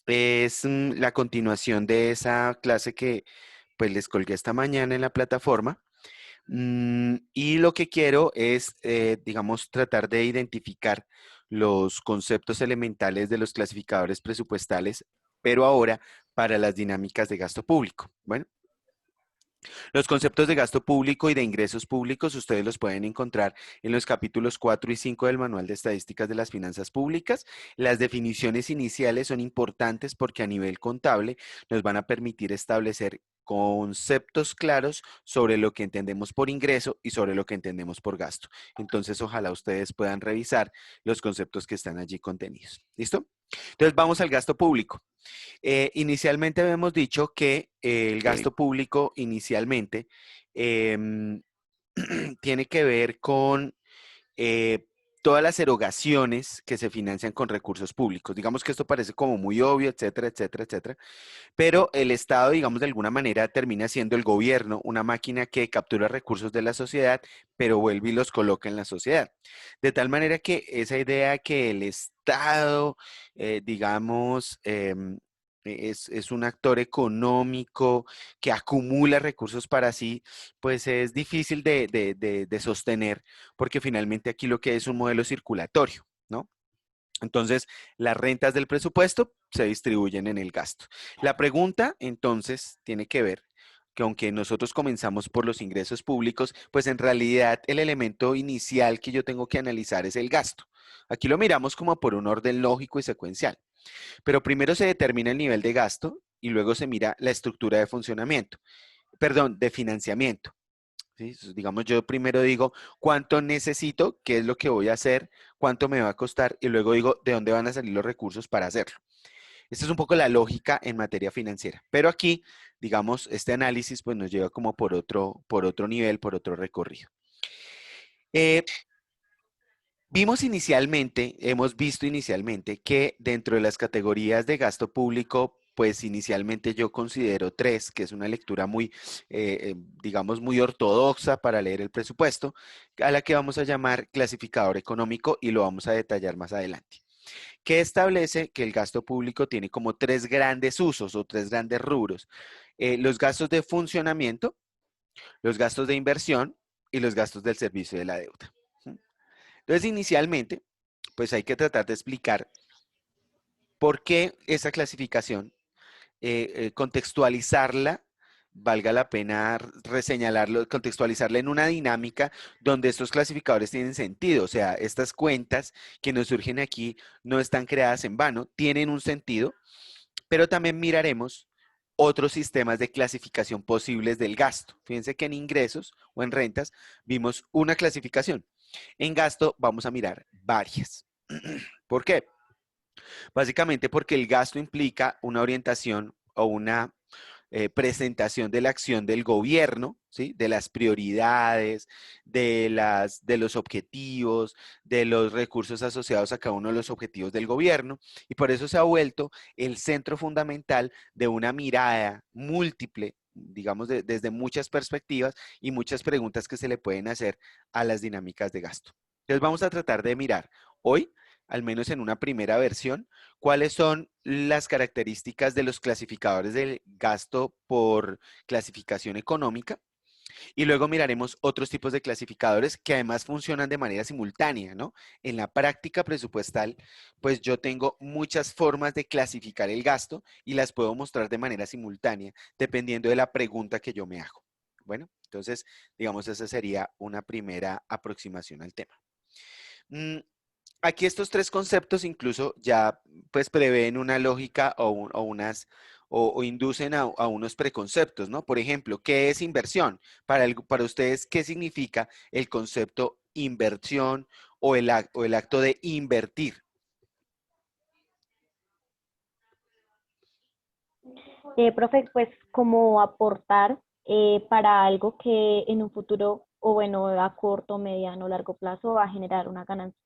es la continuación de esa clase que pues les colgué esta mañana en la plataforma. Y lo que quiero es, digamos, tratar de identificar los conceptos elementales de los clasificadores presupuestales, pero ahora para las dinámicas de gasto público. Bueno, los conceptos de gasto público y de ingresos públicos ustedes los pueden encontrar en los capítulos 4 y 5 del Manual de Estadísticas de las Finanzas Públicas. Las definiciones iniciales son importantes porque a nivel contable nos van a permitir establecer conceptos claros sobre lo que entendemos por ingreso y sobre lo que entendemos por gasto. Entonces, ojalá ustedes puedan revisar los conceptos que están allí contenidos. ¿Listo? Entonces, vamos al gasto público. Inicialmente habíamos dicho que el gasto público inicialmente em, tiene que ver con eh, todas las erogaciones que se financian con recursos públicos. Digamos que esto parece como muy obvio, etcétera, etcétera, etcétera, pero el Estado, digamos, de alguna manera termina siendo el gobierno, una máquina que captura recursos de la sociedad, pero vuelve y los coloca en la sociedad. De tal manera que esa idea que el Estado, digamos, es un actor económico que acumula recursos para sí, pues es difícil de sostener, porque finalmente aquí lo que es un modelo circulatorio, ¿no? Entonces, las rentas del presupuesto se distribuyen en el gasto. La pregunta, entonces, tiene que ver que aunque nosotros comenzamos por los ingresos públicos, pues en realidad el elemento inicial que yo tengo que analizar es el gasto. Aquí lo miramos como por un orden lógico y secuencial, pero primero se determina el nivel de gasto y luego se mira la estructura de funcionamiento, perdón, de financiamiento. ¿Sí? Digamos, yo primero digo cuánto necesito, qué es lo que voy a hacer, cuánto me va a costar y luego digo de dónde van a salir los recursos para hacerlo. Esta es un poco la lógica en materia financiera. Pero aquí, digamos, este análisis pues nos lleva como por otro nivel, por otro recorrido. Eh, hemos visto inicialmente que dentro de las categorías de gasto público, pues inicialmente yo considero tres, que es una lectura muy, digamos, muy ortodoxa para leer el presupuesto, a la que vamos a llamar clasificador económico y lo vamos a detallar más adelante, que establece que el gasto público tiene como tres grandes usos o tres grandes rubros. Los gastos de funcionamiento, los gastos de inversión y los gastos del servicio de la deuda. Entonces, inicialmente, pues hay que tratar de explicar por qué esa clasificación, contextualizarla, valga la pena reseñalarlo, contextualizarla en una dinámica donde estos clasificadores tienen sentido, o sea, estas cuentas que nos surgen aquí no están creadas en vano, tienen un sentido, pero también miraremos otros sistemas de clasificación posibles del gasto. Fíjense que en ingresos o en rentas vimos una clasificación. En gasto vamos a mirar varias. ¿Por qué? Básicamente porque el gasto implica una orientación o una presentación de la acción del gobierno, ¿sí? De las prioridades, de los objetivos, de los recursos asociados a cada uno de los objetivos del gobierno. Y por eso se ha vuelto el centro fundamental de una mirada múltiple, digamos, desde muchas perspectivas y muchas preguntas que se le pueden hacer a las dinámicas de gasto. Entonces vamos a tratar de mirar hoy, al menos en una primera versión, cuáles son las características de los clasificadores del gasto por clasificación económica y luego miraremos otros tipos de clasificadores que además funcionan de manera simultánea, ¿no? En la práctica presupuestal, pues yo tengo muchas formas de clasificar el gasto y las puedo mostrar de manera simultánea, dependiendo de la pregunta que yo me hago. Bueno, entonces, digamos, esa sería una primera aproximación al tema. Mm, Aquí estos tres conceptos incluso ya pues prevén una lógica o inducen a unos preconceptos, ¿no? Por ejemplo, ¿qué es inversión? Para ustedes, ¿qué significa el concepto inversión o el acto de invertir? Profe, pues como aportar para algo que en un futuro, o bueno, a corto, mediano, largo plazo va a generar una ganancia.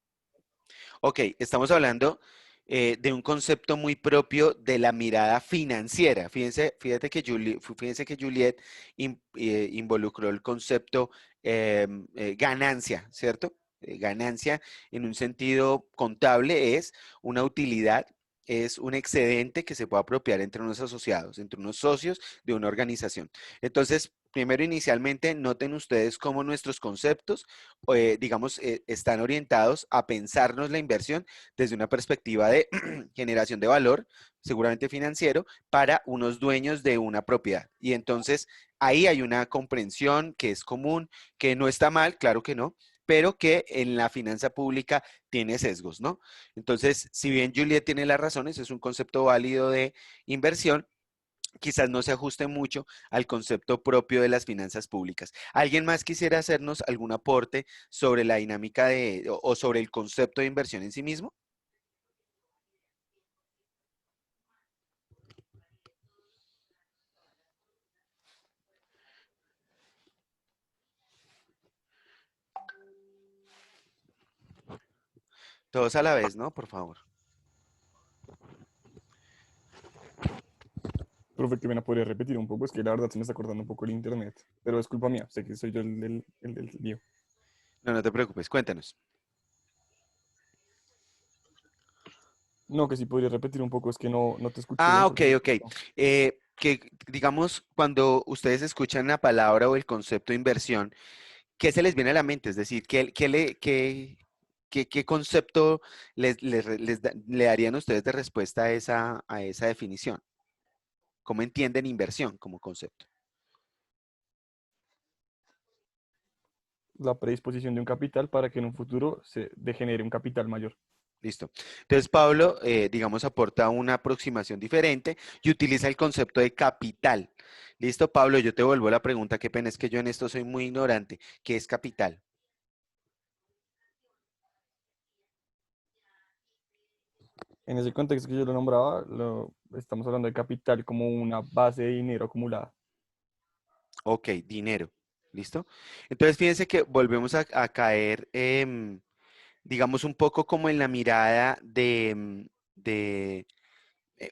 Ok, estamos hablando de un concepto muy propio de la mirada financiera. Fíjense que Juliet involucró el concepto ganancia, ¿cierto? Ganancia en un sentido contable es una utilidad es un excedente que se puede apropiar entre unos asociados, entre unos socios de una organización. Entonces, primero inicialmente, noten ustedes cómo nuestros conceptos, digamos, están orientados a pensarnos la inversión desde una perspectiva de generación de valor, seguramente financiero, para unos dueños de una propiedad. Y entonces, ahí hay una comprensión que es común, que no está mal, claro que no, pero que en la finanza pública tiene sesgos, ¿no? Entonces, si bien Juliet tiene las razones, es un concepto válido de inversión, quizás no se ajuste mucho al concepto propio de las finanzas públicas. ¿Alguien más quisiera hacernos algún aporte sobre la dinámica o sobre el concepto de inversión en sí mismo? Todos a la vez, ¿no? Por favor. Profe, que me la podría repetir un poco, es que la verdad se me está cortando un poco el internet, pero es culpa mía, sé que soy yo el del lío. No, no te preocupes, cuéntanos. No, que si podría repetir un poco, es que no te escuché Ah, bien ok, porque se ok. cortó. Que digamos, cuando ustedes escuchan la palabra o el concepto de inversión, ¿qué se les viene a la mente? Es decir, ¿qué concepto le darían ustedes de respuesta a esa definición? ¿Cómo entienden inversión como concepto? La predisposición de un capital para que en un futuro se degenere un capital mayor. Listo. Entonces, Pablo, digamos, aporta una aproximación diferente y utiliza el concepto de capital. Listo, Pablo, yo te vuelvo la pregunta, qué pena es que yo en esto soy muy ignorante. ¿Qué es capital? En ese contexto que yo lo nombraba, estamos hablando de capital como una base de dinero acumulada. Ok, dinero. ¿Listo? Entonces, fíjense que volvemos a caer, digamos, un poco como en la mirada de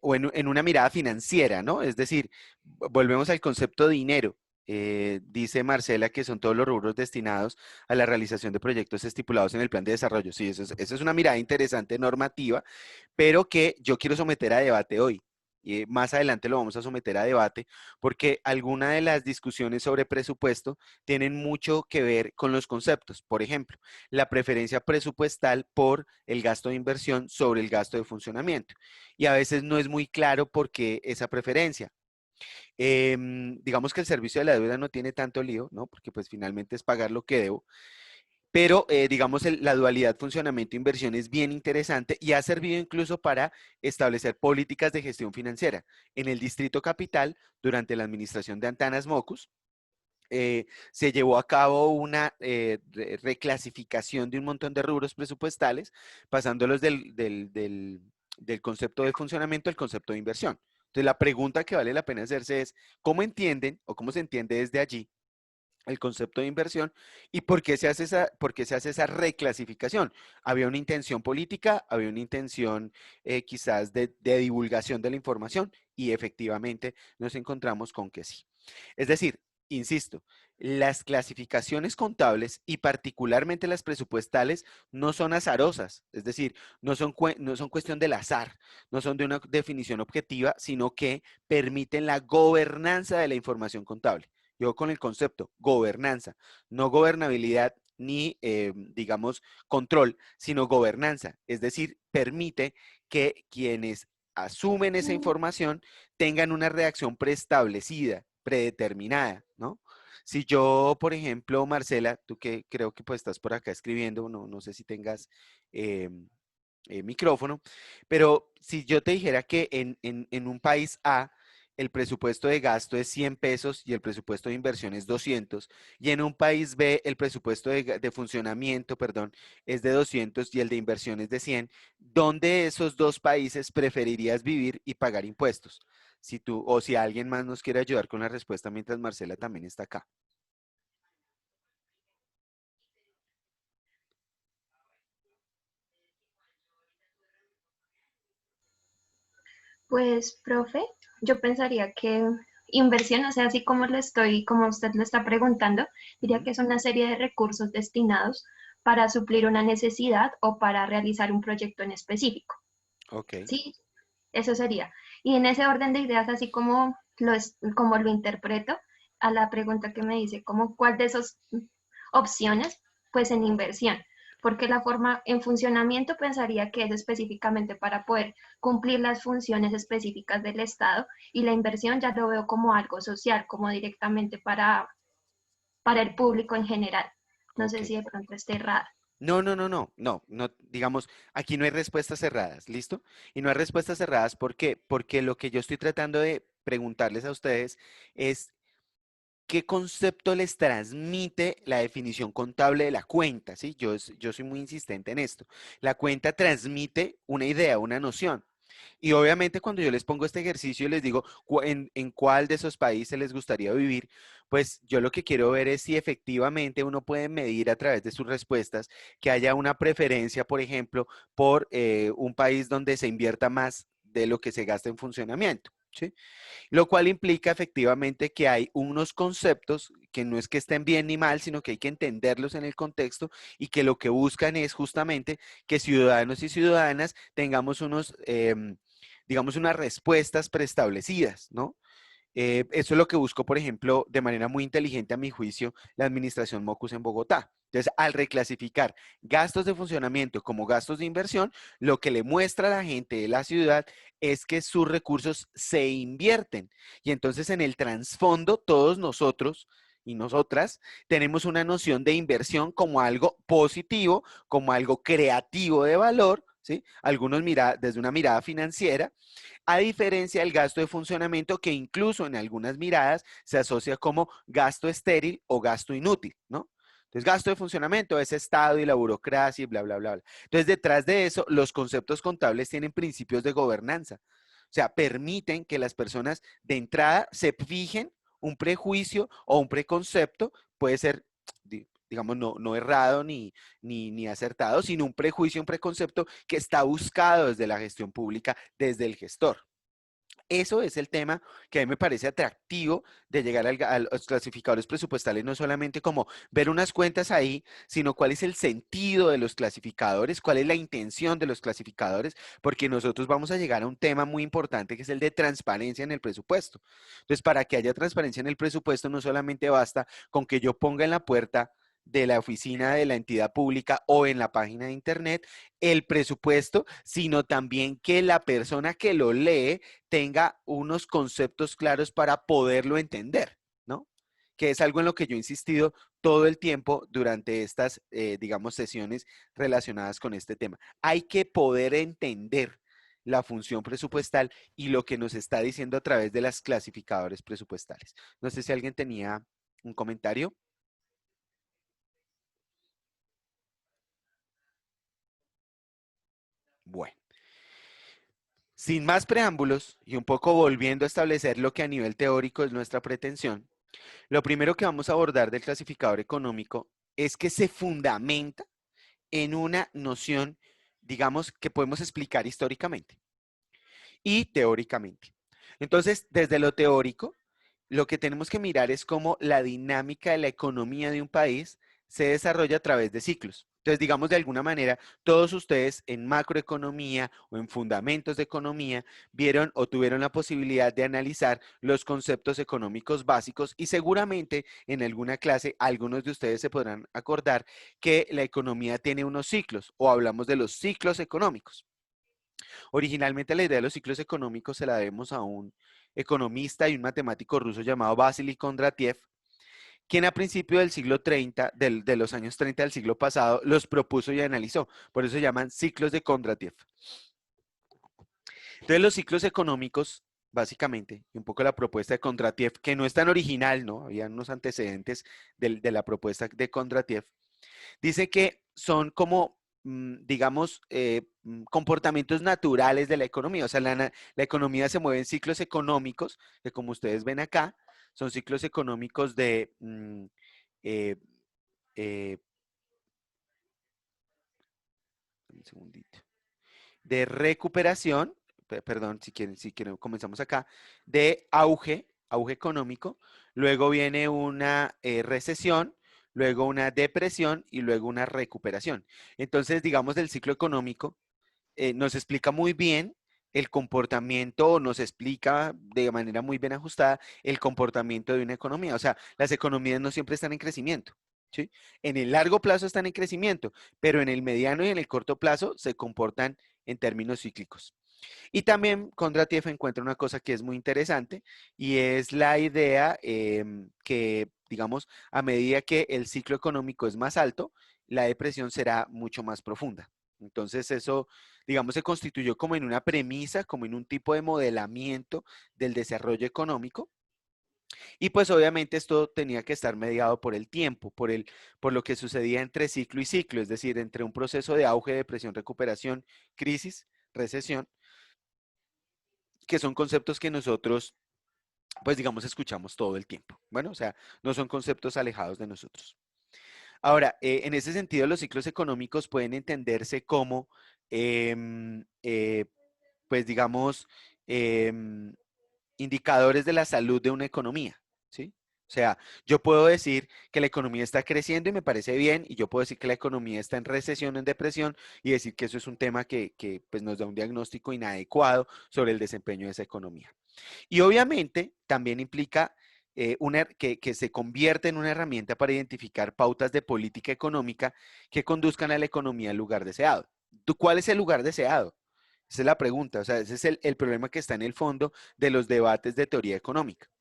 o en una mirada financiera, ¿no? Es decir, volvemos al concepto de dinero. Dice Marcela que son todos los rubros destinados a la realización de proyectos estipulados en el plan de desarrollo. Sí, eso es una mirada interesante normativa, pero que yo quiero someter a debate hoy. Y más adelante lo vamos a someter a debate porque algunas de las discusiones sobre presupuesto tienen mucho que ver con los conceptos. Por ejemplo, la preferencia presupuestal por el gasto de inversión sobre el gasto de funcionamiento. Y a veces no es muy claro por qué esa preferencia. Digamos que el servicio de la deuda no tiene tanto lío, ¿no? Porque pues finalmente es pagar lo que debo, pero digamos la dualidad funcionamiento-inversión es bien interesante y ha servido incluso para establecer políticas de gestión financiera. En el Distrito Capital, durante la administración de Antanas Mocus, se llevó a cabo una reclasificación de un montón de rubros presupuestales, pasándolos del concepto de funcionamiento al concepto de inversión. Entonces, la pregunta que vale la pena hacerse es, ¿cómo entienden o cómo se entiende desde allí el concepto de inversión y por qué se hace esa reclasificación? ¿Había una intención política? ¿Había una intención quizás de divulgación de la información? Y efectivamente nos encontramos con que sí. Es decir, insisto, las clasificaciones contables y particularmente las presupuestales no son azarosas, es decir, no son cuestión del azar, no son de una definición objetiva, sino que permiten la gobernanza de la información contable. Yo con el concepto gobernanza, no gobernabilidad ni, digamos, control, sino gobernanza. Es decir, permite que quienes asumen esa información tengan una reacción preestablecida, predeterminada, ¿no? Si yo, por ejemplo, Marcela, tú que creo que pues estás por acá escribiendo, no sé si tengas eh, micrófono, pero si yo te dijera que en un país A el presupuesto de gasto es 100 pesos y el presupuesto de inversión es 200, y en un país B el presupuesto de funcionamiento, perdón, es de 200 y el de inversión es de 100, ¿dónde de esos dos países preferirías vivir y pagar impuestos? Si tú o si alguien más nos quiere ayudar con la respuesta mientras Marcela también está acá. Pues, profe, yo pensaría que inversión, o sea, así como como usted lo está preguntando, diría Ujú. que es una serie de recursos destinados para suplir una necesidad o para realizar un proyecto en específico. Ok. Sí, Eso sería. Y en ese orden de ideas, así como lo interpreto, a la pregunta que me dice, como cuál de esas opciones, pues en inversión. Porque la forma en funcionamiento pensaría que es específicamente para poder cumplir las funciones específicas del Estado y la inversión ya lo veo como algo social, como directamente para el público en general. No Ok. sé si de pronto esté errada. No, no, no, no, no, no, digamos, aquí no hay respuestas cerradas, ¿listo? Y no hay respuestas cerradas, ¿por qué? Porque lo que yo estoy tratando de preguntarles a ustedes es qué concepto les transmite la definición contable de la cuenta, ¿sí? Yo soy muy insistente en esto. La cuenta transmite una idea, una noción. Y obviamente cuando yo les pongo este ejercicio y les digo en cuál de esos países les gustaría vivir, pues yo lo que quiero ver es si efectivamente uno puede medir a través de sus respuestas que haya una preferencia, por ejemplo, por un país donde se invierta más de lo que se gasta en funcionamiento. ¿Sí? Lo cual implica efectivamente que hay unos conceptos que no es que estén bien ni mal, sino que hay que entenderlos en el contexto y que lo que buscan es justamente que ciudadanos y ciudadanas tengamos digamos, unas respuestas preestablecidas, ¿no? Eso es lo que buscó, por ejemplo, de manera muy inteligente, a mi juicio, la administración Mocus en Bogotá. Entonces, al reclasificar gastos de funcionamiento como gastos de inversión, lo que le muestra a la gente de la ciudad es que sus recursos se invierten. Y entonces, en el trasfondo, todos nosotros y nosotras tenemos una noción de inversión como algo positivo, como algo creativo de valor, ¿sí? Algunos desde una mirada financiera, a diferencia del gasto de funcionamiento que incluso en algunas miradas se asocia como gasto estéril o gasto inútil, ¿no? Entonces, gasto de funcionamiento es Estado y la burocracia y bla, bla, bla, bla. Entonces, detrás de eso, los conceptos contables tienen principios de gobernanza. O sea, permiten que las personas de entrada se fijen un prejuicio o un preconcepto, puede ser, digamos, no errado ni acertado, sino un prejuicio, un preconcepto que está buscado desde la gestión pública, desde el gestor. Eso es el tema que a mí me parece atractivo de llegar a los clasificadores presupuestales, no solamente como ver unas cuentas ahí, sino cuál es el sentido de los clasificadores, cuál es la intención de los clasificadores, porque nosotros vamos a llegar a un tema muy importante que es el de transparencia en el presupuesto. Entonces, para que haya transparencia en el presupuesto, no solamente basta con que yo ponga en la puerta de la oficina de la entidad pública o en la página de internet el presupuesto, sino también que la persona que lo lee tenga unos conceptos claros para poderlo entender, ¿no? Que es algo en lo que yo he insistido todo el tiempo durante estas, digamos, sesiones relacionadas con este tema. Hay que poder entender la función presupuestal y lo que nos está diciendo a través de las clasificadores presupuestales. No sé si alguien tenía un comentario. Bueno, sin más preámbulos y un poco volviendo a establecer lo que a nivel teórico es nuestra pretensión, lo primero que vamos a abordar del clasificador económico es que se fundamenta en una noción, digamos, que podemos explicar históricamente y teóricamente. Entonces, desde lo teórico, lo que tenemos que mirar es cómo la dinámica de la economía de un país se desarrolla a través de ciclos. Entonces, digamos de alguna manera, todos ustedes en macroeconomía o en fundamentos de economía vieron o tuvieron la posibilidad de analizar los conceptos económicos básicos y seguramente en alguna clase algunos de ustedes se podrán acordar que la economía tiene unos ciclos o hablamos de los ciclos económicos. Originalmente la idea de los ciclos económicos se la debemos a un economista y un matemático ruso llamado Vasily Kondratiev, quien a principios del siglo 30, de los años 30 del siglo pasado, los propuso y analizó. Por eso se llaman ciclos de Kondratiev. Entonces los ciclos económicos, básicamente, y un poco la propuesta de Kondratiev, que no es tan original, ¿no? Había unos antecedentes de la propuesta de Kondratiev, dice que son como, digamos, comportamientos naturales de la economía. O sea, la economía se mueve en ciclos económicos, que como ustedes ven acá, son ciclos económicos eh, eh, un segundito, de recuperación, perdón, si quieren, comenzamos acá, de auge económico, luego viene una recesión, luego una depresión y luego una recuperación. Entonces, digamos, del ciclo económico nos explica muy bien el comportamiento, o nos explica de manera muy bien ajustada el comportamiento de una economía. O sea, las economías no siempre están en crecimiento, ¿sí? En el largo plazo están en crecimiento, pero en el mediano y en el corto plazo se comportan en términos cíclicos. Y también Kondratiev encuentra una cosa que es muy interesante y es la idea que, digamos, a medida que el ciclo económico es más alto, la depresión será mucho más profunda. Entonces eso, digamos, se constituyó como en una premisa, como en un tipo de modelamiento del desarrollo económico. Y pues obviamente esto tenía que estar mediado por el tiempo, por lo que sucedía entre ciclo y ciclo, es decir, entre un proceso de auge, depresión, recuperación, crisis, recesión, que son conceptos que nosotros, pues digamos, escuchamos todo el tiempo. Bueno, o sea, no son conceptos alejados de nosotros. Ahora, en ese sentido, los ciclos económicos pueden entenderse como, em, eh, pues digamos, em, indicadores de la salud de una economía, ¿sí? O sea, yo puedo decir que la economía está creciendo y me parece bien, y yo puedo decir que la economía está en recesión o en depresión y decir que eso es un tema que pues, nos da un diagnóstico inadecuado sobre el desempeño de esa economía. Y obviamente también implica que se convierte en una herramienta para identificar pautas de política económica que conduzcan a la economía al lugar deseado. ¿Cuál es el lugar deseado? Esa es la pregunta, o sea, ese es el problema que está en el fondo de los debates de teoría económica.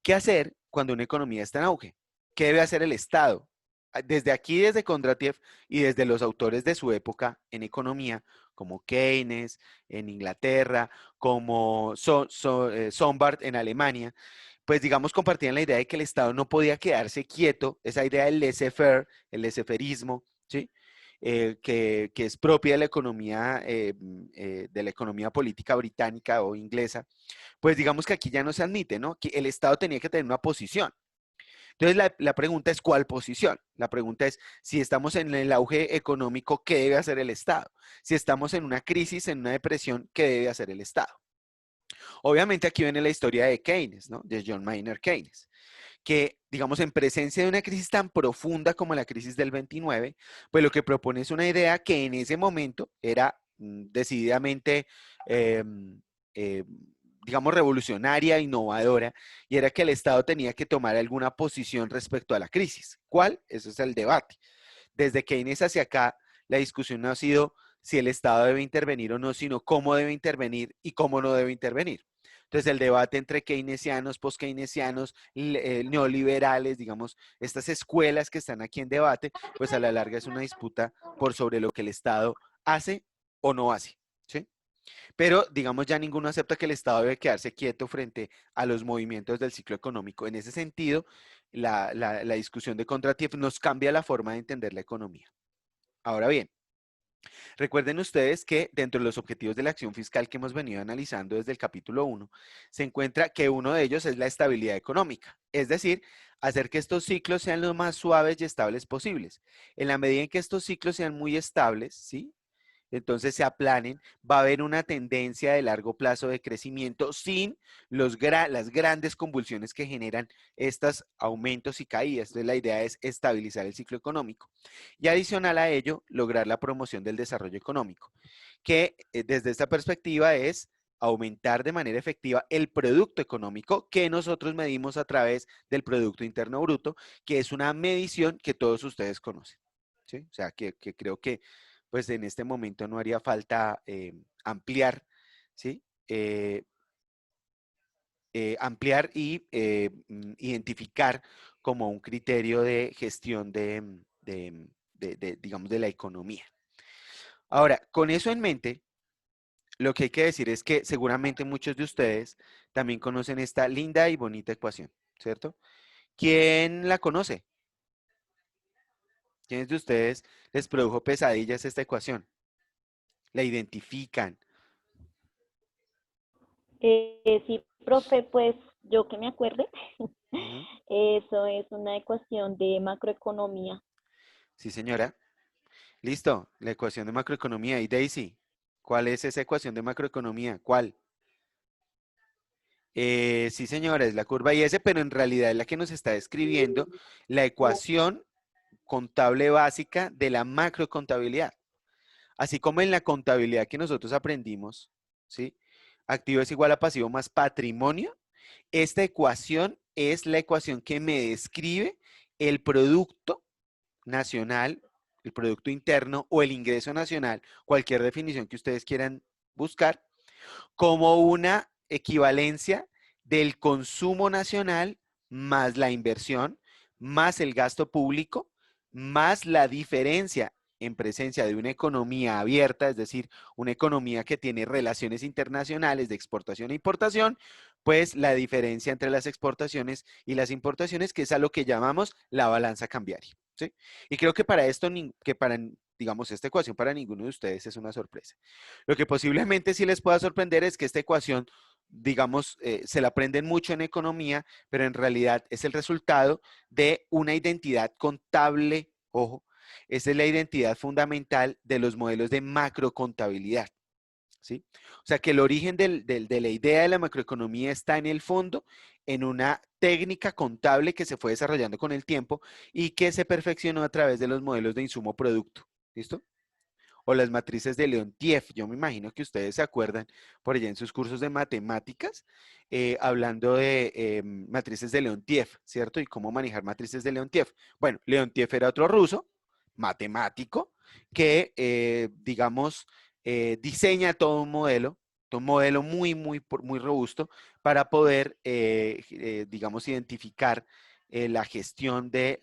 ¿Qué hacer cuando una economía está en auge? ¿Qué debe hacer el Estado? Desde aquí, desde Kondratiev y desde los autores de su época en economía, como Keynes en Inglaterra, como Sombart en Alemania, pues digamos compartían la idea de que el Estado no podía quedarse quieto, esa idea del laissez-faire, el laissez-fairismo, ¿sí? Que es propia de la economía política británica o inglesa, pues digamos que aquí ya no se admite, ¿no? Que el Estado tenía que tener una posición. Entonces la pregunta es ¿cuál posición? La pregunta es si estamos en el auge económico, ¿qué debe hacer el Estado? Si estamos en una crisis, en una depresión, ¿qué debe hacer el Estado? Obviamente aquí viene la historia de Keynes, ¿no? De John Maynard Keynes, que, digamos, en presencia de una crisis tan profunda como la crisis del 29, pues lo que propone es una idea que en ese momento era decididamente, eh, eh, digamos, revolucionaria, innovadora, y era que el Estado tenía que tomar alguna posición respecto a la crisis. ¿Cuál? Eso es el debate. Desde Keynes hacia acá, la discusión no ha sido si el Estado debe intervenir o no, sino cómo debe intervenir y cómo no debe intervenir. Entonces, el debate entre keynesianos, post-keynesianos, neoliberales, digamos, estas escuelas que están aquí en debate, pues a la larga es una disputa por sobre lo que el Estado hace o no hace, ¿sí? Pero, digamos, ya ninguno acepta que el Estado debe quedarse quieto frente a los movimientos del ciclo económico. En ese sentido, la discusión de Kondratiev nos cambia la forma de entender la economía. Ahora bien, recuerden ustedes que dentro de los objetivos de la acción fiscal que hemos venido analizando desde el capítulo 1, se encuentra que uno de ellos es la estabilidad económica, es decir, hacer que estos ciclos sean lo más suaves y estables posibles. En la medida en que estos ciclos sean muy estables, ¿sí? Entonces se aplanen, va a haber una tendencia de largo plazo de crecimiento sin las grandes convulsiones que generan estos aumentos y caídas. Entonces la idea es estabilizar el ciclo económico y adicional a ello, lograr la promoción del desarrollo económico, que desde esta perspectiva es aumentar de manera efectiva el producto económico que nosotros medimos a través del Producto Interno Bruto, que es una medición que todos ustedes conocen. ¿Sí? O sea, que creo que pues en este momento no haría falta ampliar, ¿sí? Ampliar y identificar como un criterio de gestión digamos, de la economía. Ahora, con eso en mente, lo que hay que decir es que seguramente muchos de ustedes también conocen esta linda y bonita ecuación, ¿cierto? ¿Quién la conoce? ¿Quiénes de ustedes les produjo pesadillas esta ecuación? ¿La identifican? Sí, profe, pues yo que me acuerde, Ujú. eso es una ecuación de macroeconomía. Sí, señora. Listo, la ecuación de macroeconomía. Y Daisy, ¿cuál es esa ecuación de macroeconomía? ¿Cuál? Sí, señora, es la curva y S, pero en realidad es la que nos está describiendo la ecuación contable básica de la macrocontabilidad. Así como en la contabilidad que nosotros aprendimos, ¿sí? Activo es igual a pasivo más patrimonio. Esta ecuación es la ecuación que me describe el producto nacional, el producto interno o el ingreso nacional, cualquier definición que ustedes quieran buscar, como una equivalencia del consumo nacional más la inversión, más el gasto público, más la diferencia en presencia de una economía abierta, es decir, una economía que tiene relaciones internacionales de exportación e importación, pues la diferencia entre las exportaciones y las importaciones, que es a lo que llamamos la balanza cambiaria. ¿Sí? Y creo que para esto, digamos, esta ecuación para ninguno de ustedes es una sorpresa. Lo que posiblemente sí les pueda sorprender es que esta ecuación, digamos, se la aprenden mucho en economía, pero en realidad es el resultado de una identidad contable, ojo, esa es la identidad fundamental de los modelos de macrocontabilidad. ¿Sí? O sea que el origen de la idea de la macroeconomía está en el fondo, en una técnica contable que se fue desarrollando con el tiempo y que se perfeccionó a través de los modelos de insumo-producto. ¿Listo? O las matrices de Leontief. Yo me imagino que ustedes se acuerdan por allá en sus cursos de matemáticas, hablando de matrices de Leontief, ¿cierto? Y cómo manejar matrices de Leontief. Bueno, Leontief era otro ruso, matemático, que, digamos, diseña todo un modelo muy robusto para poder, digamos, identificar la gestión de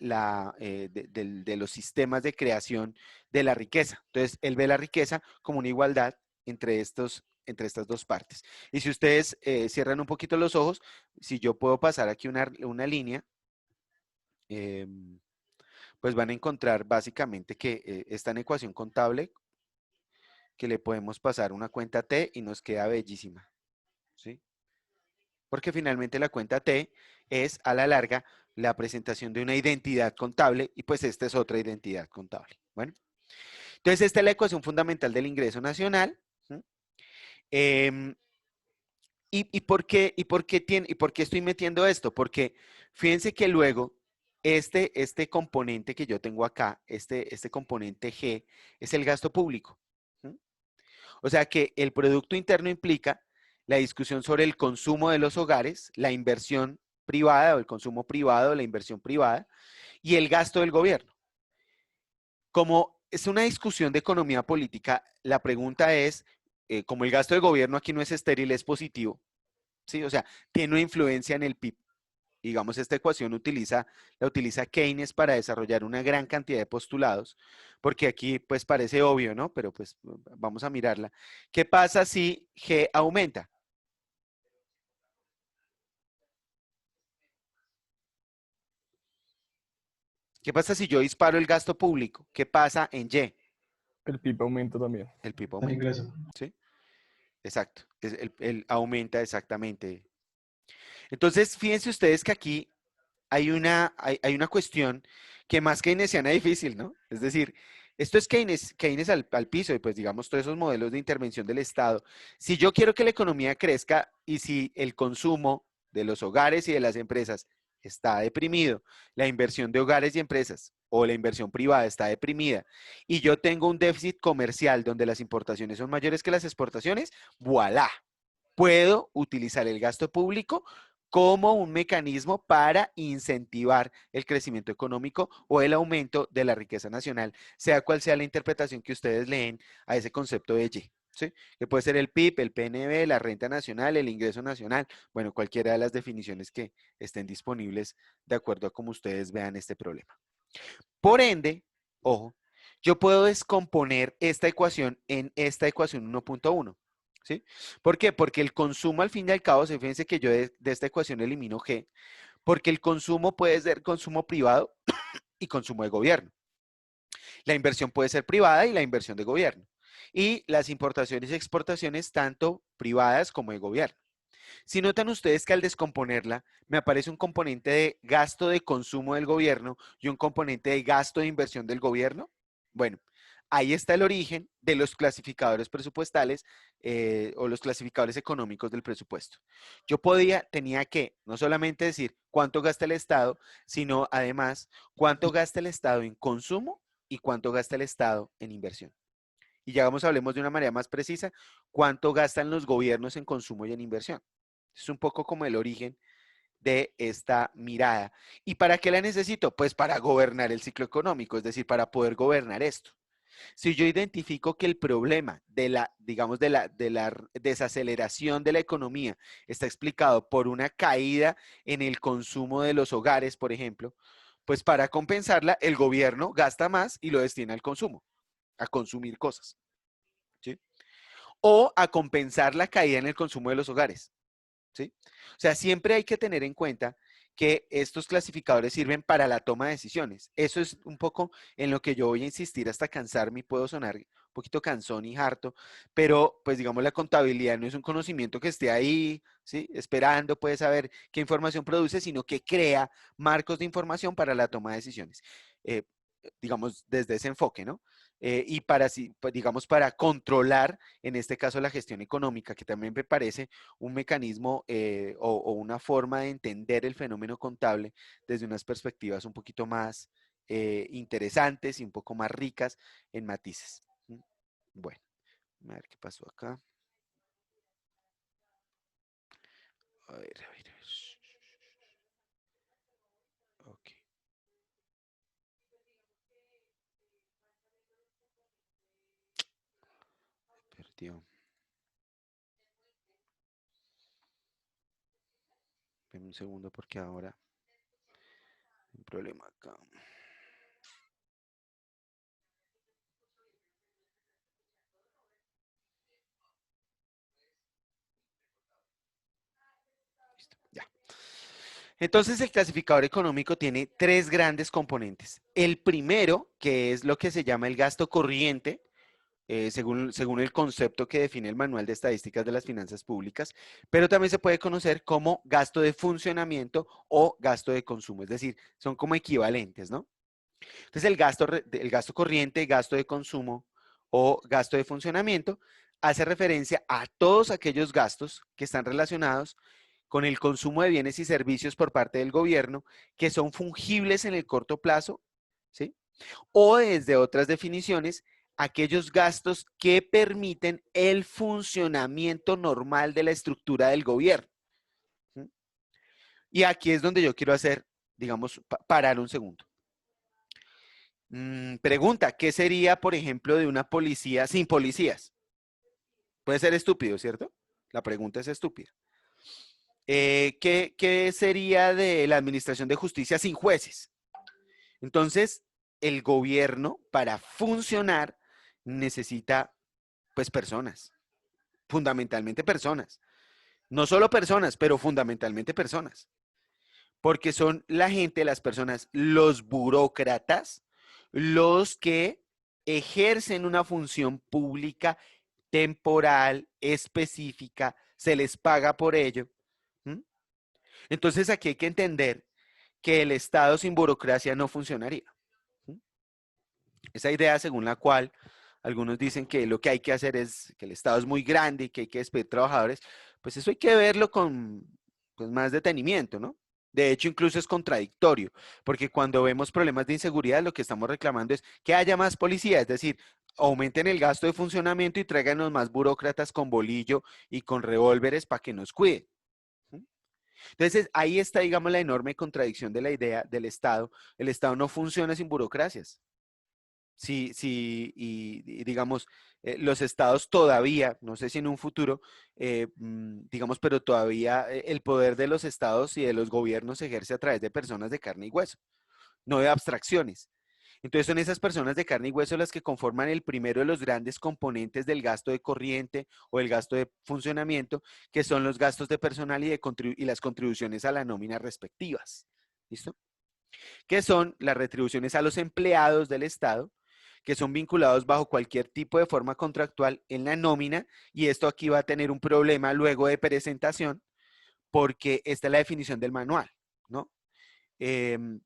los sistemas de creación de la riqueza. Entonces, él ve la riqueza como una igualdad entre estas dos partes. Y si ustedes cierran un poquito los ojos, si yo puedo pasar aquí una línea, pues van a encontrar básicamente que esta ecuación contable, que le podemos pasar una cuenta T y nos queda bellísima, ¿sí? Porque finalmente la cuenta T es a la larga la presentación de una identidad contable y pues esta es otra identidad contable. Bueno, entonces esta es la ecuación fundamental del ingreso nacional. ¿Sí? ¿Por qué estoy metiendo esto? Porque fíjense que luego este componente que yo tengo acá, este componente G, es el gasto público. ¿Sí? O sea que el Producto Interno implica la discusión sobre el consumo de los hogares, la inversión privada o el consumo privado, la inversión privada y el gasto del gobierno. Como es una discusión de economía política, la pregunta es, como el gasto del gobierno aquí no es estéril, es positivo, ¿sí? O sea, tiene una influencia en el PIB. Digamos, esta ecuación la utiliza Keynes para desarrollar una gran cantidad de postulados, porque aquí pues parece obvio, ¿no? Pero pues vamos a mirarla. ¿Qué pasa si G aumenta? ¿Qué pasa si yo disparo el gasto público? ¿Qué pasa en Y? El PIB aumenta también. El PIB El aumenta, ingreso. ¿sí? Exacto, el aumenta exactamente. Entonces, fíjense ustedes que aquí hay una cuestión que más keynesiana difícil, ¿no? Es decir, esto es Keynes al piso y pues digamos todos esos modelos de intervención del Estado. Si yo quiero que la economía crezca y si el consumo de los hogares y de las empresas está deprimido, la inversión de hogares y empresas o la inversión privada está deprimida y yo tengo un déficit comercial donde las importaciones son mayores que las exportaciones, voilà, puedo utilizar el gasto público como un mecanismo para incentivar el crecimiento económico o el aumento de la riqueza nacional, sea cual sea la interpretación que ustedes leen a ese concepto de Y. ¿Sí? Que puede ser el PIB, el PNB, la renta nacional, el ingreso nacional, bueno, cualquiera de las definiciones que estén disponibles de acuerdo a cómo ustedes vean este problema. Por ende, ojo, yo puedo descomponer esta ecuación en esta ecuación 1.1. ¿Sí? ¿Por qué? Porque el consumo al fin y al cabo, fíjense que yo de esta ecuación elimino G, porque el consumo puede ser consumo privado y consumo de gobierno. La inversión puede ser privada y la inversión de gobierno. Y las importaciones y exportaciones tanto privadas como de gobierno. Si notan ustedes que al descomponerla me aparece un componente de gasto de consumo del gobierno y un componente de gasto de inversión del gobierno, bueno, ahí está el origen de los clasificadores presupuestales o los clasificadores económicos del presupuesto. Yo tenía que no solamente decir cuánto gasta el Estado, sino además cuánto gasta el Estado en consumo y cuánto gasta el Estado en inversión. Y ya vamos, hablemos de una manera más precisa, cuánto gastan los gobiernos en consumo y en inversión. Es un poco como el origen de esta mirada. ¿Y para qué la necesito? Pues para gobernar el ciclo económico, es decir, para poder gobernar esto. Si yo identifico que el problema de la, digamos, de la desaceleración de la economía está explicado por una caída en el consumo de los hogares, por ejemplo, pues para compensarla, el gobierno gasta más y lo destina al consumo, a consumir cosas, ¿sí? O a compensar la caída en el consumo de los hogares, ¿sí? O sea, siempre hay que tener en cuenta que estos clasificadores sirven para la toma de decisiones. Eso es un poco en lo que yo voy a insistir hasta cansarme y puedo sonar un poquito cansón y harto, pero pues digamos la contabilidad no es un conocimiento que esté ahí, ¿sí? Esperando, puede saber qué información produce, sino que crea marcos de información para la toma de decisiones. Eh, digamos, desde ese enfoque, ¿no? Y para, pues, digamos, para controlar, en este caso, la gestión económica, que también me parece un mecanismo o una forma de entender el fenómeno contable desde unas perspectivas un poquito más interesantes y un poco más ricas en matices. Bueno, a ver qué pasó acá. A ver, a ver, a ver. Ok, perdió. Deme un segundo porque ahora hay un problema acá. Listo, ya. Entonces, el clasificador económico tiene tres grandes componentes. El primero, que es lo que se llama el gasto corriente, según el concepto que define el Manual de Estadísticas de las Finanzas Públicas, pero también se puede conocer como gasto de funcionamiento o gasto de consumo, es decir, son como equivalentes, ¿no? Entonces, el gasto corriente, gasto de consumo o gasto de funcionamiento hace referencia a todos aquellos gastos que están relacionados con el consumo de bienes y servicios por parte del gobierno que son fungibles en el corto plazo, ¿sí? O desde otras definiciones, aquellos gastos que permiten el funcionamiento normal de la estructura del gobierno. ¿Sí? Y aquí es donde yo quiero hacer, digamos, parar un segundo. Pregunta, ¿qué sería, por ejemplo, de una policía sin policías? Puede ser estúpido, ¿cierto? La pregunta es estúpida. ¿Qué sería de la administración de justicia sin jueces? Entonces, el gobierno para funcionar necesita, pues, personas, fundamentalmente personas. No solo personas, pero fundamentalmente personas. Porque son la gente, las personas, los burócratas, los que ejercen una función pública temporal, específica, se les paga por ello. ¿Mm? Entonces aquí hay que entender que el Estado sin burocracia no funcionaría. ¿Mm? Esa idea según la cual algunos dicen que lo que hay que hacer es que el Estado es muy grande y que hay que despedir trabajadores, pues eso hay que verlo con pues, más detenimiento, ¿no? De hecho, incluso es contradictorio, porque cuando vemos problemas de inseguridad, lo que estamos reclamando es que haya más policía, es decir, aumenten el gasto de funcionamiento y tráiganos más burócratas con bolillo y con revólveres para que nos cuiden. ¿Mm? Entonces, ahí está, digamos, la enorme contradicción de la idea del Estado. El Estado no funciona sin burocracias. Sí, y digamos, los estados todavía, no sé si en un futuro, digamos, pero todavía el poder de los estados y de los gobiernos se ejerce a través de personas de carne y hueso, no de abstracciones. Entonces son esas personas de carne y hueso las que conforman el primero de los grandes componentes del gasto de corriente o el gasto de funcionamiento, que son los gastos de personal y las contribuciones a la nómina respectivas. ¿Listo? Que son las retribuciones a los empleados del Estado, que son vinculados bajo cualquier tipo de forma contractual en la nómina, y esto aquí va a tener un problema luego de presentación, porque esta es la definición del manual, ¿no?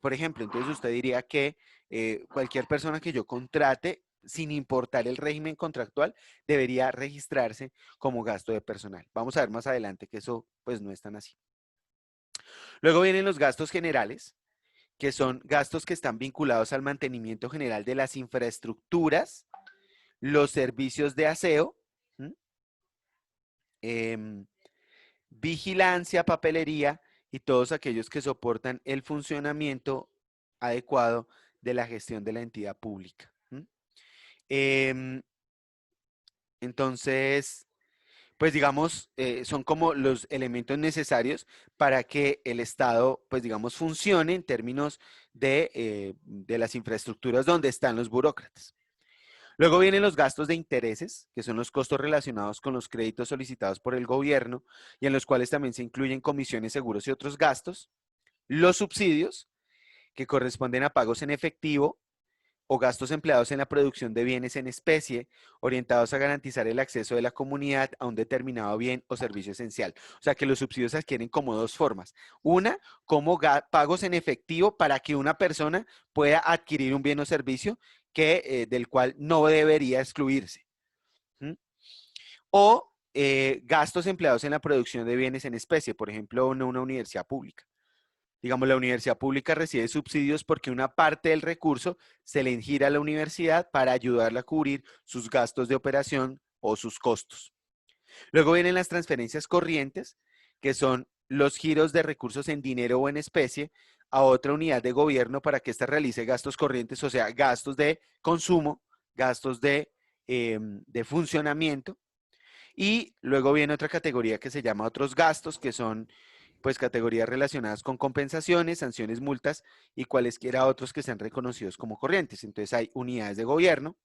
Por ejemplo, entonces usted diría que cualquier persona que yo contrate, sin importar el régimen contractual, debería registrarse como gasto de personal. Vamos a ver más adelante que eso pues no es tan así. Luego vienen los gastos generales, que son gastos que están vinculados al mantenimiento general de las infraestructuras, los servicios de aseo, ¿m? Em, vigilancia, papelería y todos aquellos que soportan el funcionamiento adecuado de la gestión de la entidad pública. ¿M? Em, entonces, pues digamos, son como los elementos necesarios para que el Estado, pues digamos, funcione en términos de las infraestructuras donde están los burócratas. Luego vienen los gastos de intereses, que son los costos relacionados con los créditos solicitados por el gobierno y en los cuales también se incluyen comisiones, seguros y otros gastos. Los subsidios, que corresponden a pagos en efectivo o gastos empleados en la producción de bienes en especie, orientados a garantizar el acceso de la comunidad a un determinado bien o servicio esencial. O sea que los subsidios adquieren como dos formas. Una, como pagos en efectivo para que una persona pueda adquirir un bien o servicio del cual no debería excluirse. ¿Mm? O gastos empleados en la producción de bienes en especie, por ejemplo, en una universidad pública. Digamos, la universidad pública recibe subsidios porque una parte del recurso se le gira a la universidad para ayudarla a cubrir sus gastos de operación o sus costos. Luego vienen las transferencias corrientes, que son los giros de recursos en dinero o en especie a otra unidad de gobierno para que ésta realice gastos corrientes, o sea, gastos de consumo, gastos de funcionamiento. Y luego viene otra categoría que se llama otros gastos, que son pues categorías relacionadas con compensaciones, sanciones, multas y cualesquiera otros que sean reconocidos como corrientes. Entonces hay unidades de gobierno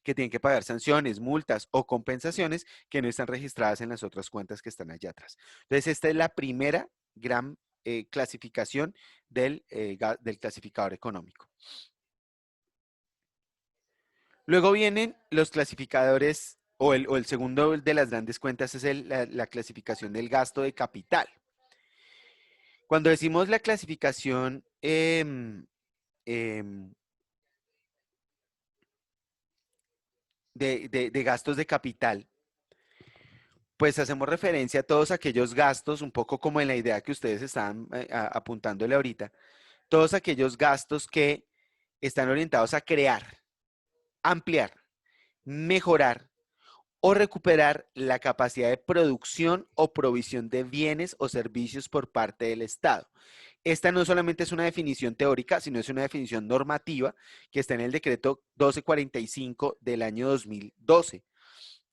que tienen que pagar sanciones, multas o compensaciones que no están registradas en las otras cuentas que están allá atrás. Entonces esta es la primera gran clasificación del clasificador económico. Luego vienen los clasificadores o el segundo de las grandes cuentas es la clasificación del gasto de capital. Cuando decimos la clasificación em, de gastos de capital, pues hacemos referencia a todos aquellos gastos, un poco como en la idea que ustedes estaban apuntándole ahorita, todos aquellos gastos que están orientados a crear, ampliar, mejorar o recuperar la capacidad de producción o provisión de bienes o servicios por parte del Estado. Esta no solamente es una definición teórica, sino es una definición normativa que está en el decreto 1245 del año 2012,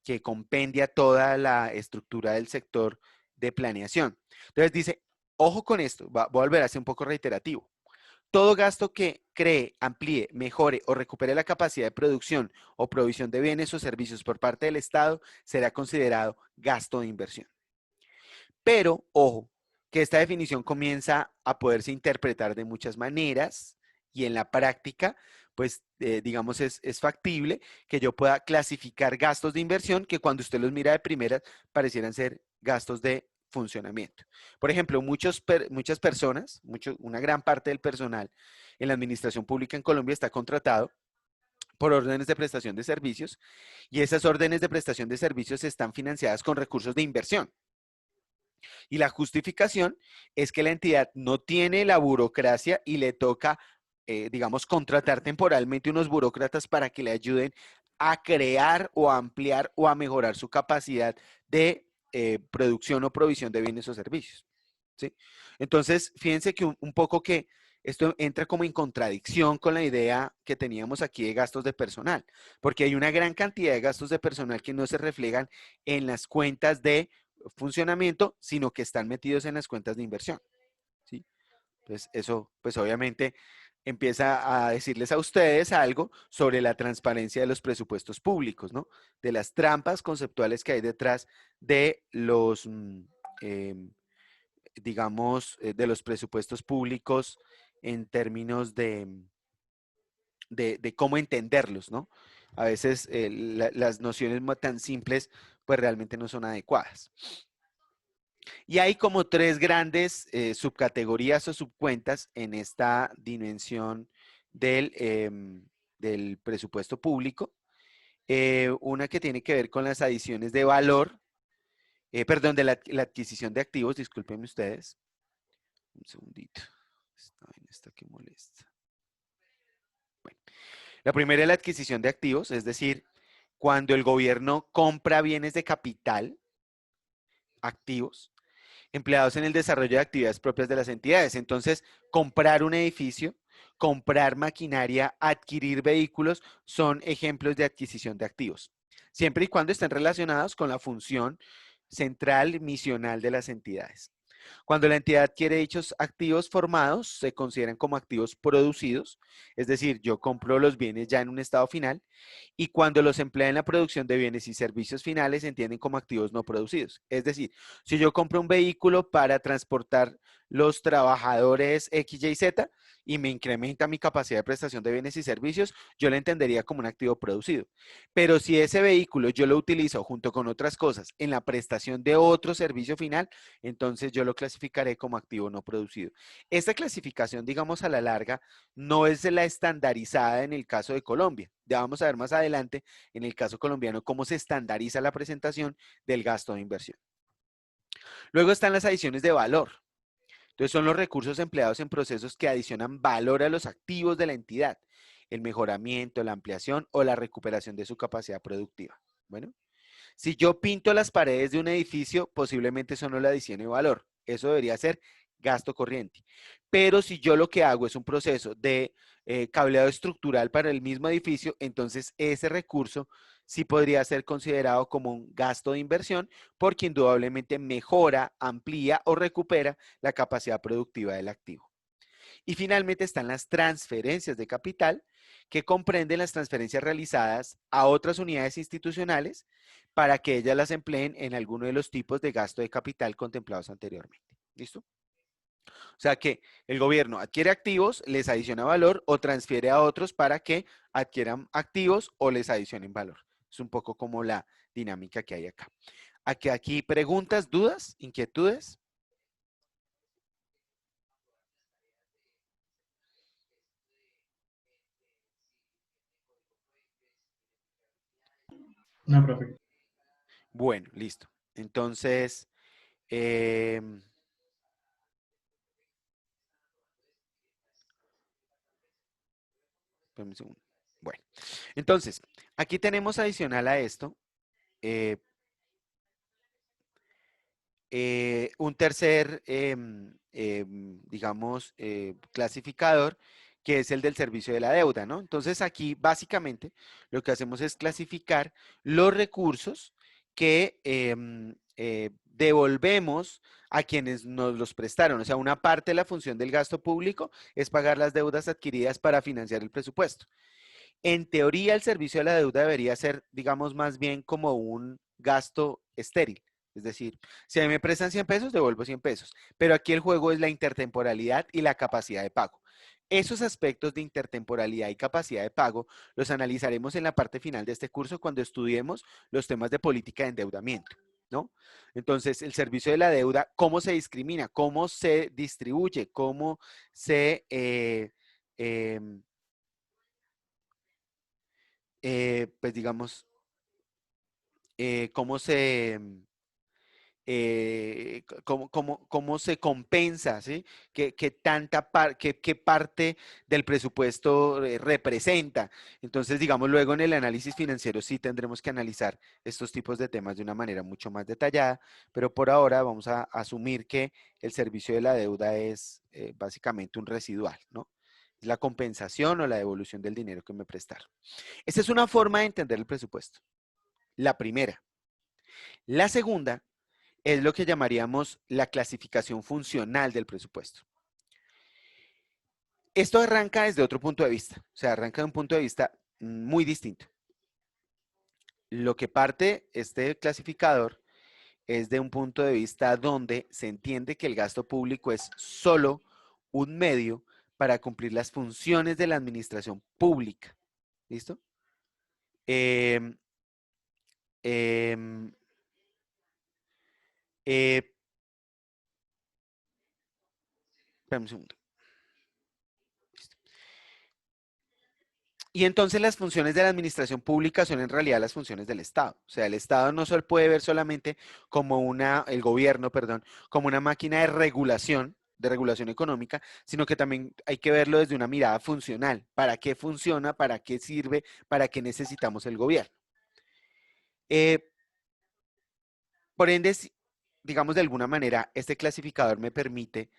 que compendia toda la estructura del sector de planeación. Entonces dice, ojo con esto, voy a volver a ser un poco reiterativo. Todo gasto que cree, amplíe, mejore o recupere la capacidad de producción o provisión de bienes o servicios por parte del Estado será considerado gasto de inversión. Pero, ojo, que esta definición comienza a poderse interpretar de muchas maneras y en la práctica, pues, digamos, es factible que yo pueda clasificar gastos de inversión que cuando usted los mira de primeras parecieran ser gastos de funcionamiento. Por ejemplo, muchas personas, una gran parte del personal en la administración pública en Colombia está contratado por órdenes de prestación de servicios y esas órdenes de prestación de servicios están financiadas con recursos de inversión. Y la justificación es que la entidad no tiene la burocracia y le toca, digamos, contratar temporalmente unos burócratas para que le ayuden a crear o a ampliar o a mejorar su capacidad de producción o provisión de bienes o servicios. ¿Sí? Entonces, fíjense que un poco que esto entra como en contradicción con la idea que teníamos aquí de gastos de personal, porque hay una gran cantidad de gastos de personal que no se reflejan en las cuentas de funcionamiento, sino que están metidos en las cuentas de inversión. ¿Sí? Entonces, eso, pues obviamente, empieza a decirles a ustedes algo sobre la transparencia de los presupuestos públicos, ¿no? De las trampas conceptuales que hay detrás de los, digamos, de los presupuestos públicos en términos de cómo entenderlos, ¿no? A veces las nociones tan simples, pues realmente no son adecuadas. Y hay como tres grandes subcategorías o subcuentas en esta dimensión del presupuesto público. Una que tiene que ver con las adiciones de valor, perdón, de la adquisición de activos, discúlpenme ustedes. Un segundito. Esta vaina está que molesta. Bueno, la primera es la adquisición de activos, es decir, cuando el gobierno compra bienes de capital, activos, empleados en el desarrollo de actividades propias de las entidades. Entonces, comprar un edificio, comprar maquinaria, adquirir vehículos son ejemplos de adquisición de activos, siempre y cuando estén relacionados con la función central misional de las entidades. Cuando la entidad adquiere dichos activos formados, se consideran como activos producidos, es decir, yo compro los bienes ya en un estado final, y cuando los emplea en la producción de bienes y servicios finales, se entienden como activos no producidos. Es decir, si yo compro un vehículo para transportar los trabajadores X, Y, Z y me incrementa mi capacidad de prestación de bienes y servicios, yo lo entendería como un activo producido. Pero si ese vehículo yo lo utilizo junto con otras cosas en la prestación de otro servicio final, entonces yo lo clasificaré como activo no producido. Esta clasificación, digamos, a la larga, no es la estandarizada en el caso de Colombia. Ya vamos a ver más adelante, en el caso colombiano, cómo se estandariza la presentación del gasto de inversión. Luego están las adiciones de valor. Entonces son los recursos empleados en procesos que adicionan valor a los activos de la entidad, el mejoramiento, la ampliación o la recuperación de su capacidad productiva. Bueno, si yo pinto las paredes de un edificio, posiblemente eso no le adicione valor. Eso debería ser gasto corriente. Pero si yo lo que hago es un proceso de cableado estructural para el mismo edificio, entonces ese recurso sí podría ser considerado como un gasto de inversión porque indudablemente mejora, amplía o recupera la capacidad productiva del activo. Y finalmente están las transferencias de capital, que comprenden las transferencias realizadas a otras unidades institucionales para que ellas las empleen en alguno de los tipos de gasto de capital contemplados anteriormente. ¿Listo? O sea que el gobierno adquiere activos, les adiciona valor o transfiere a otros para que adquieran activos o les adicionen valor. Es un poco como la dinámica que hay acá. Aquí preguntas, dudas, inquietudes. No, profe. Bueno, listo. Entonces, espérame un segundo. Bueno, entonces, aquí tenemos adicional a esto un tercer, digamos, clasificador, que es el del servicio de la deuda, ¿no? Entonces aquí básicamente lo que hacemos es clasificar los recursos que devolvemos a quienes nos los prestaron. O sea, una parte de la función del gasto público es pagar las deudas adquiridas para financiar el presupuesto. En teoría, el servicio de la deuda debería ser, digamos, más bien como un gasto estéril. Es decir, si a mí me prestan 100 pesos, devuelvo 100 pesos. Pero aquí el juego es la intertemporalidad y la capacidad de pago. Esos aspectos de intertemporalidad y capacidad de pago los analizaremos en la parte final de este curso cuando estudiemos los temas de política de endeudamiento, ¿no? Entonces, el servicio de la deuda, ¿cómo se discrimina? ¿Cómo se distribuye? ¿Cómo se... pues digamos, cómo se, cómo se compensa, ¿sí? ¿Qué parte del presupuesto representa? Entonces, digamos, luego en el análisis financiero sí tendremos que analizar estos tipos de temas de una manera mucho más detallada, pero por ahora vamos a asumir que el servicio de la deuda es básicamente un residual, ¿no? Es la compensación o la devolución del dinero que me prestaron. Esa es una forma de entender el presupuesto. La primera. La segunda es lo que llamaríamos la clasificación funcional del presupuesto. Esto arranca desde otro punto de vista, o sea, arranca de un punto de vista muy distinto. Lo que parte este clasificador es de un punto de vista donde se entiende que el gasto público es solo un medio para cumplir las funciones de la administración pública. ¿Listo? Eh, eh, espérame un segundo. Listo. Y entonces las funciones de la administración pública son en realidad las funciones del Estado. O sea, el Estado no se puede ver solamente como el gobierno, perdón, como una máquina de regulación económica, sino que también hay que verlo desde una mirada funcional. ¿Para qué funciona? ¿Para qué sirve? ¿Para qué necesitamos el gobierno? Eh, por ende, digamos de alguna manera, este clasificador me permite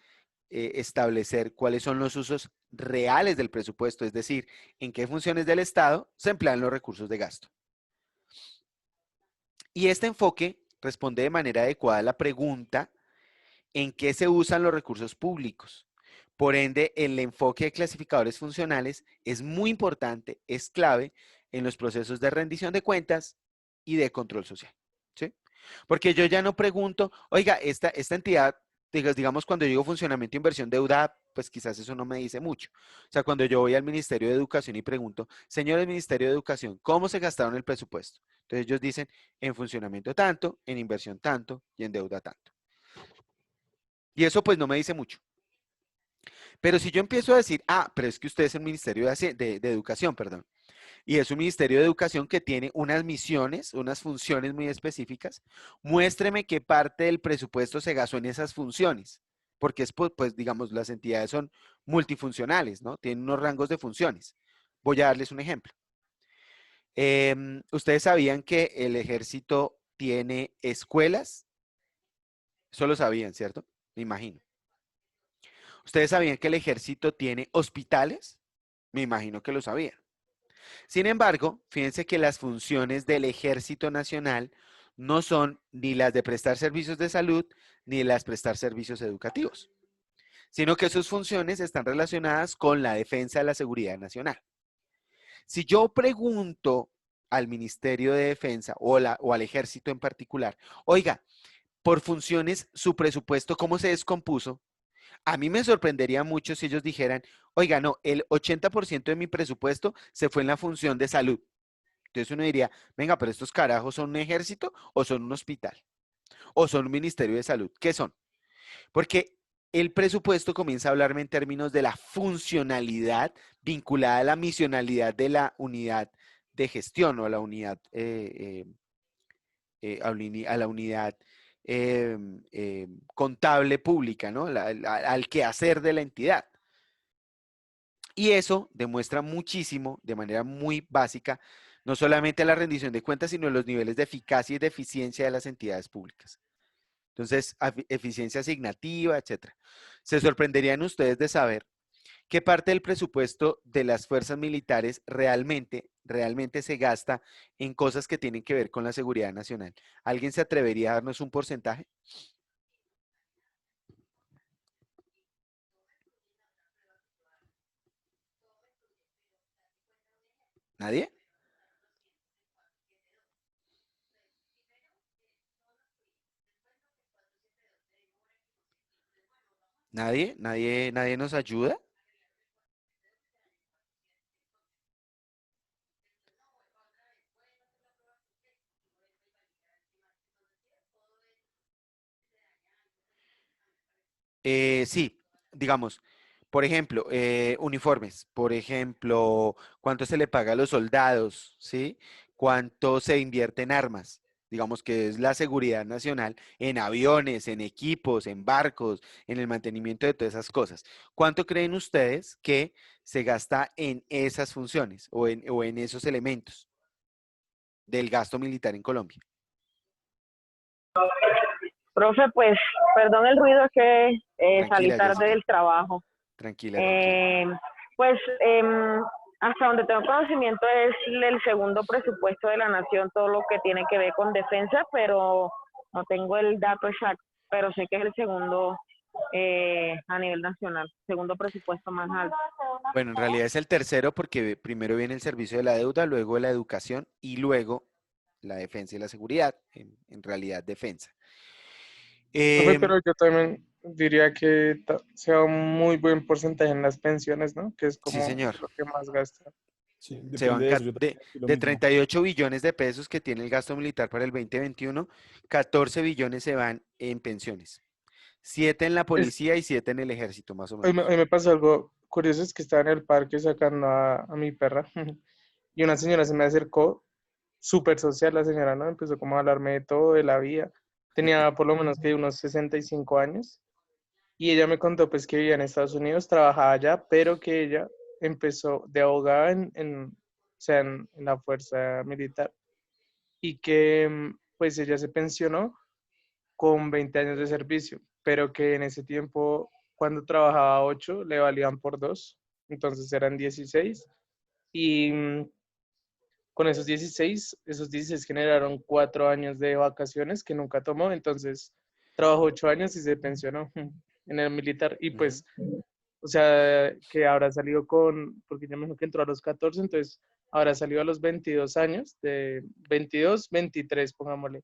establecer cuáles son los usos reales del presupuesto, es decir, en qué funciones del Estado se emplean los recursos de gasto. Y este enfoque responde de manera adecuada a la pregunta en qué se usan los recursos públicos. Por ende, el enfoque de clasificadores funcionales es muy importante, es clave en los procesos de rendición de cuentas y de control social. ¿Sí? Porque yo ya no pregunto, oiga, esta entidad, digamos, cuando yo digo funcionamiento, inversión, deuda, pues quizás eso no me dice mucho. O sea, cuando yo voy al Ministerio de Educación y pregunto, señores Ministerio de Educación, ¿cómo se gastaron el presupuesto? Entonces ellos dicen, en funcionamiento tanto, en inversión tanto y en deuda tanto. Y eso pues no me dice mucho. Pero si yo empiezo a decir, pero es que usted es el Ministerio de Educación, perdón, y es un Ministerio de Educación que tiene unas misiones, unas funciones muy específicas, muéstreme qué parte del presupuesto se gastó en esas funciones, porque es, pues, digamos, las entidades son multifuncionales, ¿no? Tienen unos rangos de funciones. Voy a darles un ejemplo. Ustedes sabían que el ejército tiene escuelas, eso lo sabían, ¿cierto? Me imagino. ¿Ustedes sabían que el ejército tiene hospitales? Me imagino que lo sabían. Sin embargo, fíjense que las funciones del Ejército Nacional no son ni las de prestar servicios de salud ni las de prestar servicios educativos, sino que sus funciones están relacionadas con la defensa de la seguridad nacional. Si yo pregunto al Ministerio de Defensa o al Ejército en particular, oiga, por funciones, su presupuesto, ¿cómo se descompuso? A mí me sorprendería mucho si ellos dijeran, oiga, no, el 80% de mi presupuesto se fue en la función de salud. Entonces uno diría, venga, pero estos carajos son un ejército o son un hospital o son un ministerio de salud. ¿Qué son? Porque el presupuesto comienza a hablarme en términos de la funcionalidad vinculada a la misionalidad de la unidad de gestión o a la unidad, a la unidad contable pública, ¿no? Al quehacer de la entidad. Y eso demuestra muchísimo, de manera muy básica, no solamente la rendición de cuentas, sino los niveles de eficacia y de eficiencia de las entidades públicas. Entonces, eficiencia asignativa, etcétera. Se sorprenderían ustedes de saber qué parte del presupuesto de las fuerzas militares realmente se gasta en cosas que tienen que ver con la seguridad nacional. ¿Alguien se atrevería a darnos un porcentaje? ¿Nadie? ¿Nadie? ¿Nadie nos ayuda? Sí, digamos, por ejemplo, uniformes, por ejemplo, cuánto se le paga a los soldados, ¿sí? Cuánto se invierte en armas, digamos que es la seguridad nacional, en aviones, en equipos, en barcos, en el mantenimiento de todas esas cosas. ¿Cuánto creen ustedes que se gasta en esas funciones o en esos elementos del gasto militar en Colombia? Profe, pues, perdón el ruido, es que salí Tranquila, tarde Jessica, del trabajo. tranquila, tranquila. Eh, pues, hasta donde tengo conocimiento es el segundo presupuesto de la nación, todo lo que tiene que ver con defensa, pero no tengo el dato exacto, pero sé que es el segundo a nivel nacional, segundo presupuesto más alto. Bueno, en realidad es el tercero porque primero viene el servicio de la deuda, luego la educación y luego la defensa y la seguridad, en realidad defensa. Profe, Em, pero yo también diría que sea un muy buen porcentaje en las pensiones, ¿no? Que es sí, como señor. lo que más gasta. Sí, Se van depende de eso. Yo también pienso lo de mismo. 38 billones de pesos que tiene el gasto militar para el 2021, 14 billones se van en pensiones. 7 en la Es, policía y 7 en el ejército, más o hoy menos. me pasó algo curioso, es que estaba en el parque sacando a mi perra y una señora se me acercó, súper social la señora, ¿no? Empezó como a hablarme de todo, de la vida. Tenía por lo menos que unos 65 años y ella me contó pues que vivía en Estados Unidos, trabajaba allá, pero que ella empezó de abogada o sea, en la fuerza militar y que pues ella se pensionó con 20 años de servicio, pero que en ese tiempo, cuando trabajaba 8, le valían por 2, entonces eran 16, y con esos 16 generaron 4 años de vacaciones que nunca tomó, entonces trabajó 8 años y se pensionó en el militar, y Ujú. pues, o sea, que habrá salido porque ya me dijo que entró a los 14, entonces habrá salido a los 22 años, de 22, 23, pongámosle.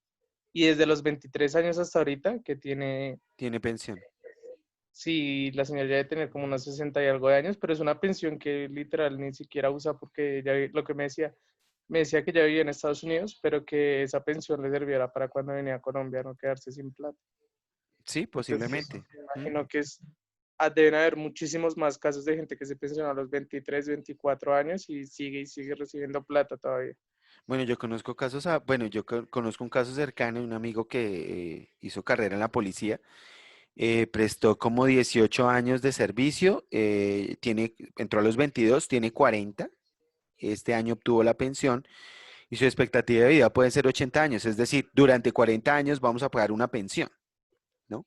Y desde los 23 años hasta ahorita, que tiene, Tiene pensión. sí, la señora ya debe tener como unos 60 y algo de años, pero es una pensión que literal ni siquiera usa porque ya lo que me decía que ya vivía en Estados Unidos, pero que esa pensión le serviera para cuando venía a Colombia no quedarse sin plata. Sí, Entonces, posiblemente. me ¿Mm? imagino que deben haber muchísimos más casos de gente que se pensionó a los 23, 24 años y sigue recibiendo plata todavía. Bueno, yo conozco casos, bueno, yo conozco un caso cercano de un amigo que hizo carrera en la policía, prestó como 18 años de servicio, entró a los 22, tiene 40, este año obtuvo la pensión y su expectativa de vida puede ser 80 años, es decir, durante 40 años vamos a pagar una pensión, ¿no?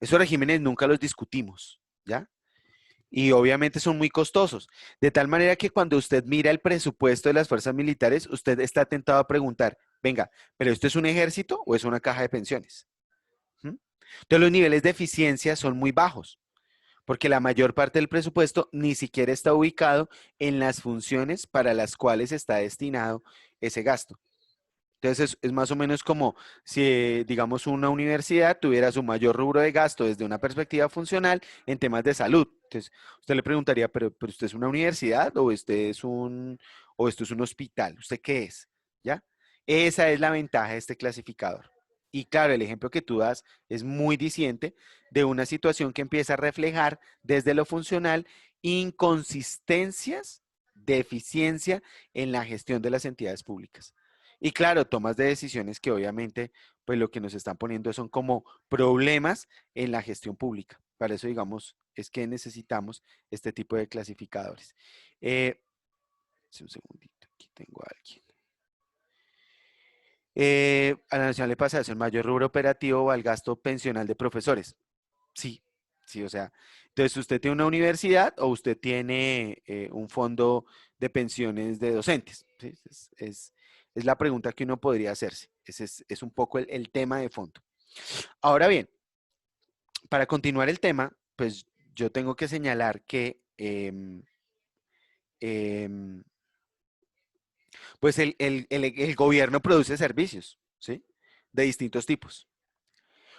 Esos regímenes nunca los discutimos, ¿ya? Y obviamente son muy costosos, de tal manera que cuando usted mira el presupuesto de las fuerzas militares, usted está tentado a preguntar, venga, ¿pero esto es un ejército o es una caja de pensiones? ¿Mm? Entonces los niveles de eficiencia son muy bajos, porque la mayor parte del presupuesto ni siquiera está ubicado en las funciones para las cuales está destinado ese gasto. Entonces es más o menos como si, digamos, una universidad tuviera su mayor rubro de gasto desde una perspectiva funcional en temas de salud. Entonces, usted le preguntaría, pero ¿usted es una universidad o esto es un hospital? ¿Usted qué es? ¿Ya? Esa es la ventaja de este clasificador. Y claro, el ejemplo que tú das es muy diciente de una situación que empieza a reflejar desde lo funcional inconsistencias de eficiencia en la gestión de las entidades públicas. Y claro, tomas de decisiones que obviamente, pues lo que nos están poniendo son como problemas en la gestión pública. Para eso, digamos, es que necesitamos este tipo de clasificadores. Un segundito, aquí tengo a alguien. A la Nacional le pasa eso, el mayor rubro operativo o al gasto pensional de profesores. Sí, sí, o sea, entonces usted tiene una universidad o usted tiene un fondo de pensiones de docentes. ¿Sí? Es la pregunta que uno podría hacerse. Ese es un poco el tema de fondo. Ahora bien, para continuar el tema, pues yo tengo que señalar que em, pues el gobierno produce servicios, ¿sí? De distintos tipos.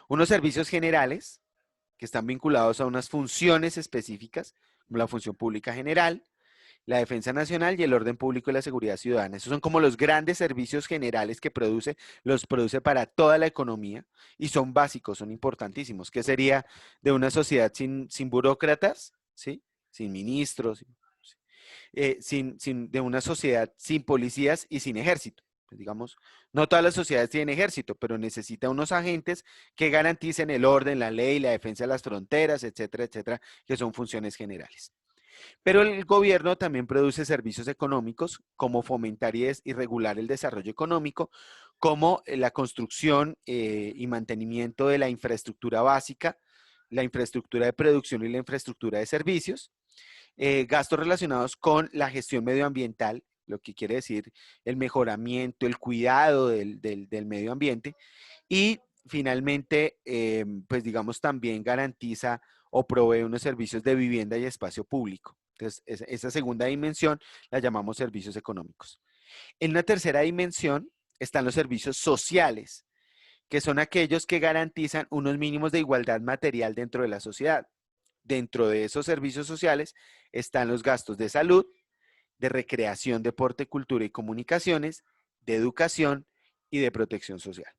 Unos servicios generales que están vinculados a unas funciones específicas, como la función pública general, la defensa nacional y el orden público y la seguridad ciudadana. Esos son como los grandes servicios generales que los produce para toda la economía y son básicos, son importantísimos. ¿Qué sería de una sociedad sin burócratas? ¿Sí? Sin ministros, de una sociedad sin policías y sin ejército. Pues digamos, no todas las sociedades tienen ejército, pero necesita unos agentes que garanticen el orden, la ley, la defensa de las fronteras, etcétera, etcétera, que son funciones generales. Pero el gobierno también produce servicios económicos como fomentar y regular el desarrollo económico, como la construcción y mantenimiento de la infraestructura básica, la infraestructura de producción y la infraestructura de servicios, gastos relacionados con la gestión medioambiental, lo que quiere decir el mejoramiento, el cuidado del medio ambiente, y finalmente, pues digamos, también garantiza o provee unos servicios de vivienda y espacio público. Entonces, esa segunda dimensión la llamamos servicios económicos. En una tercera dimensión están los servicios sociales, que son aquellos que garantizan unos mínimos de igualdad material dentro de la sociedad. Dentro de esos servicios sociales están los gastos de salud, de recreación, deporte, cultura y comunicaciones, de educación y de protección social.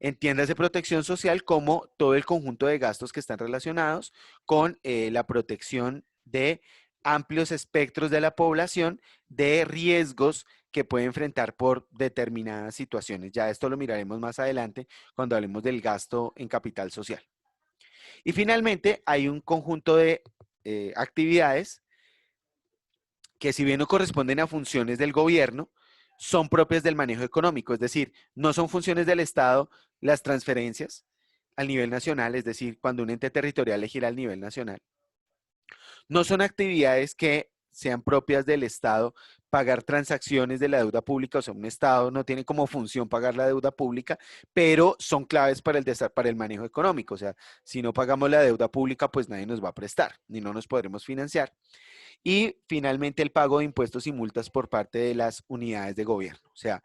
Entiéndase protección social como todo el conjunto de gastos que están relacionados con la protección de amplios espectros de la población de riesgos que puede enfrentar por determinadas situaciones. Ya esto lo miraremos más adelante cuando hablemos del gasto en capital social. Y finalmente hay un conjunto de actividades que si bien no corresponden a funciones del gobierno, son propias del manejo económico, es decir, no son funciones del Estado las transferencias al nivel nacional, es decir, cuando un ente territorial le gira al nivel nacional. No son actividades que sean propias del Estado pagar transacciones de la deuda pública, o sea, un Estado no tiene como función pagar la deuda pública, pero son claves para el manejo económico, o sea, si no pagamos la deuda pública, pues nadie nos va a prestar, ni no nos podremos financiar. Y finalmente el pago de impuestos y multas por parte de las unidades de gobierno, o sea,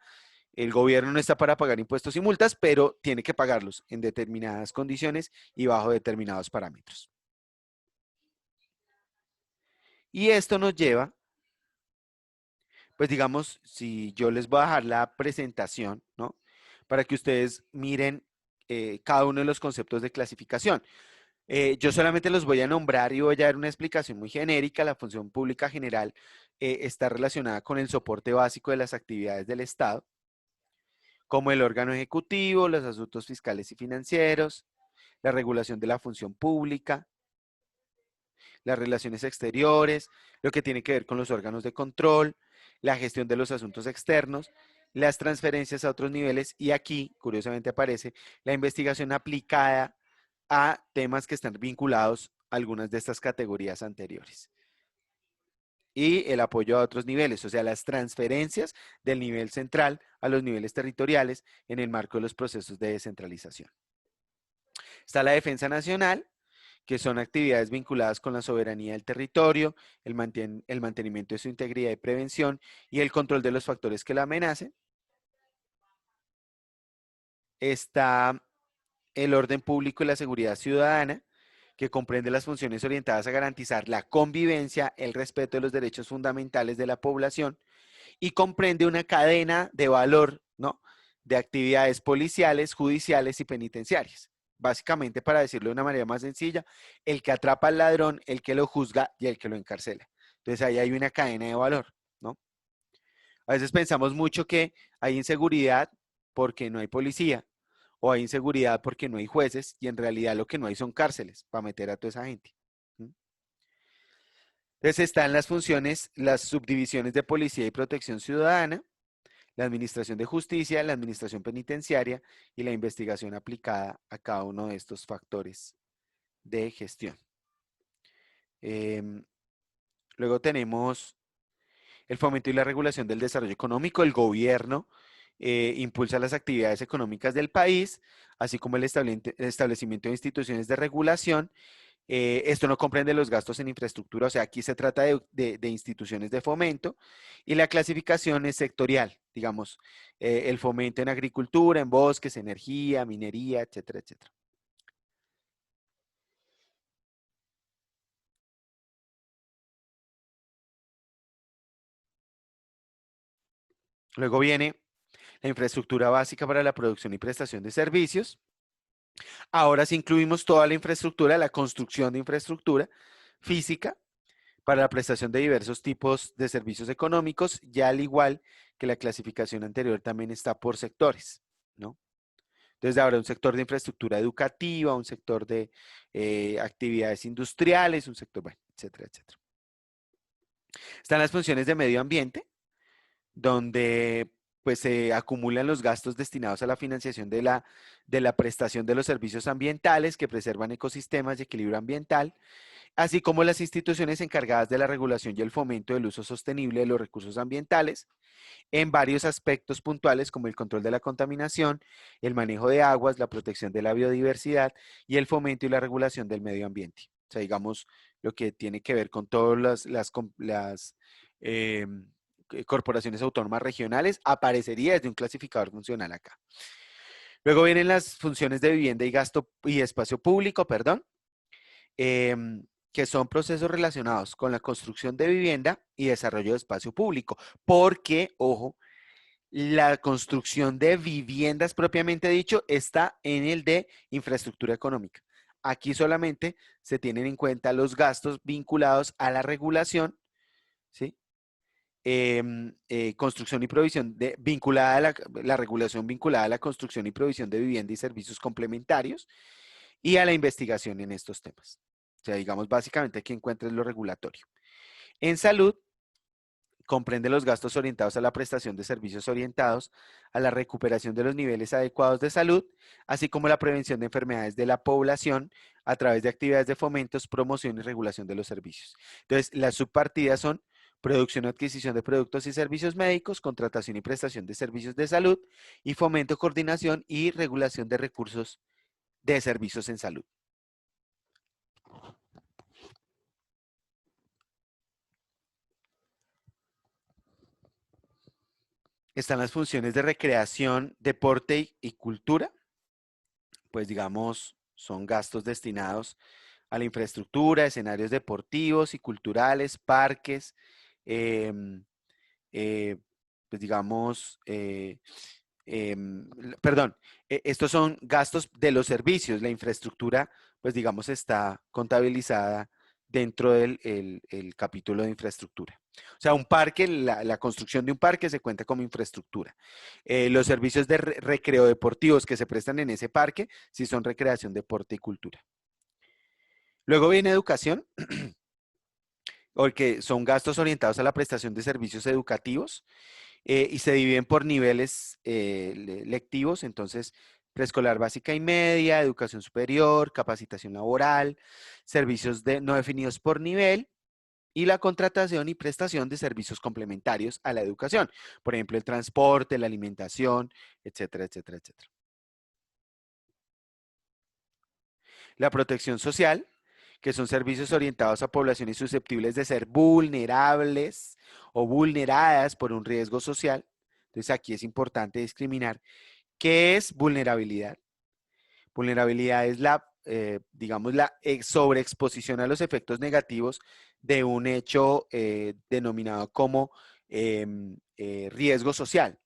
el gobierno no está para pagar impuestos y multas, pero tiene que pagarlos en determinadas condiciones y bajo determinados parámetros. Y esto nos lleva, pues digamos, si yo les voy a dejar la presentación, ¿no? Para que ustedes miren cada uno de los conceptos de clasificación. Yo solamente los voy a nombrar y voy a dar una explicación muy genérica. La función pública general está relacionada con el soporte básico de las actividades del Estado, como el órgano ejecutivo, los asuntos fiscales y financieros, la regulación de la función pública, las relaciones exteriores, lo que tiene que ver con los órganos de control, la gestión de los asuntos externos, las transferencias a otros niveles y aquí, curiosamente, aparece la investigación aplicada a temas que están vinculados a algunas de estas categorías anteriores. Y el apoyo a otros niveles, o sea, las transferencias del nivel central a los niveles territoriales en el marco de los procesos de descentralización. Está la defensa nacional, que son actividades vinculadas con la soberanía del territorio, el mantenimiento de su integridad y prevención y el control de los factores que la amenacen. Está el orden público y la seguridad ciudadana, que comprende las funciones orientadas a garantizar la convivencia, el respeto de los derechos fundamentales de la población y comprende una cadena de valor, ¿no?, de actividades policiales, judiciales y penitenciarias. Básicamente, para decirlo de una manera más sencilla, el que atrapa al ladrón, el que lo juzga y el que lo encarcela. Entonces ahí hay una cadena de valor, ¿no? A veces pensamos mucho que hay inseguridad porque no hay policía, o hay inseguridad porque no hay jueces, y en realidad lo que no hay son cárceles para meter a toda esa gente. Entonces están las funciones, las subdivisiones de policía y protección ciudadana, la administración de justicia, la administración penitenciaria y la investigación aplicada a cada uno de estos factores de gestión. Luego tenemos el fomento y la regulación del desarrollo económico. El gobierno impulsa las actividades económicas del país, así como el establecimiento de instituciones de regulación. Esto no comprende los gastos en infraestructura, o sea, aquí se trata de instituciones de fomento, y la clasificación es sectorial, digamos, el fomento en agricultura, en bosques, energía, minería, etcétera, etcétera. Luego viene la infraestructura básica para la producción y prestación de servicios. Ahora sí incluimos toda la infraestructura, la construcción de infraestructura física para la prestación de diversos tipos de servicios económicos, ya al igual que la clasificación anterior también está por sectores, ¿no? Entonces habrá un sector de infraestructura educativa, un sector de actividades industriales, un sector, bueno, etcétera, etcétera. Están las funciones de medio ambiente, donde pues se acumulan los gastos destinados a la financiación de la prestación de los servicios ambientales que preservan ecosistemas y equilibrio ambiental, así como las instituciones encargadas de la regulación y el fomento del uso sostenible de los recursos ambientales en varios aspectos puntuales como el control de la contaminación, el manejo de aguas, la protección de la biodiversidad y el fomento y la regulación del medio ambiente. O sea, digamos, lo que tiene que ver con todas las corporaciones autónomas regionales aparecería desde un clasificador funcional acá. Luego vienen las funciones de vivienda y gasto y espacio público, perdón, que son procesos relacionados con la construcción de vivienda y desarrollo de espacio público, porque, ojo, la construcción de viviendas propiamente dicho está en el de infraestructura económica. Aquí solamente se tienen en cuenta los gastos vinculados a la regulación, ¿sí? Construcción y provisión vinculada a la regulación vinculada a la construcción y provisión de vivienda y servicios complementarios y a la investigación en estos temas. O sea, digamos, básicamente aquí encuentres lo regulatorio. En salud, comprende los gastos orientados a la prestación de servicios orientados a la recuperación de los niveles adecuados de salud, así como la prevención de enfermedades de la población a través de actividades de fomentos, promoción y regulación de los servicios. Entonces, las subpartidas son producción o adquisición de productos y servicios médicos, contratación y prestación de servicios de salud, y fomento, coordinación y regulación de recursos de servicios en salud. Están las funciones de recreación, deporte y cultura. Pues digamos, son gastos destinados a la infraestructura, escenarios deportivos y culturales, parques, em, pues digamos, perdón, estos son gastos de los servicios. La infraestructura, pues digamos, está contabilizada dentro del el capítulo de infraestructura. O sea, un parque, la construcción de un parque se cuenta como infraestructura. Los servicios de recreo deportivos que se prestan en ese parque, sí son recreación, deporte y cultura. Luego viene educación, porque son gastos orientados a la prestación de servicios educativos. Y se dividen por niveles lectivos, entonces preescolar básica y media, educación superior, capacitación laboral, servicios no definidos por nivel y la contratación y prestación de servicios complementarios a la educación, por ejemplo, el transporte, la alimentación, etcétera, etcétera, etcétera. La protección social, que son servicios orientados a poblaciones susceptibles de ser vulnerables o vulneradas por un riesgo social. Entonces aquí es importante discriminar qué es vulnerabilidad. Vulnerabilidad es la, digamos, la sobreexposición a los efectos negativos de un hecho denominado como riesgo social.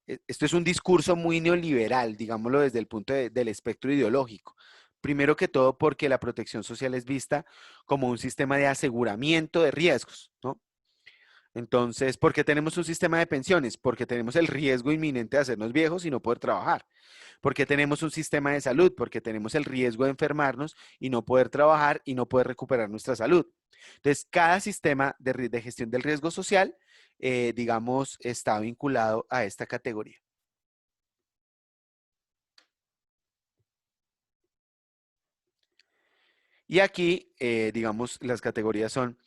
Esto es un discurso muy neoliberal, digámoslo desde el punto del espectro ideológico. Primero que todo porque la protección social es vista como un sistema de aseguramiento de riesgos, ¿no? Entonces, ¿por qué tenemos un sistema de pensiones? Porque tenemos el riesgo inminente de hacernos viejos y no poder trabajar. ¿Por qué tenemos un sistema de salud? Porque tenemos el riesgo de enfermarnos y no poder trabajar y no poder recuperar nuestra salud. Entonces, cada sistema de gestión del riesgo social, digamos, está vinculado a esta categoría. Y aquí, digamos, las categorías son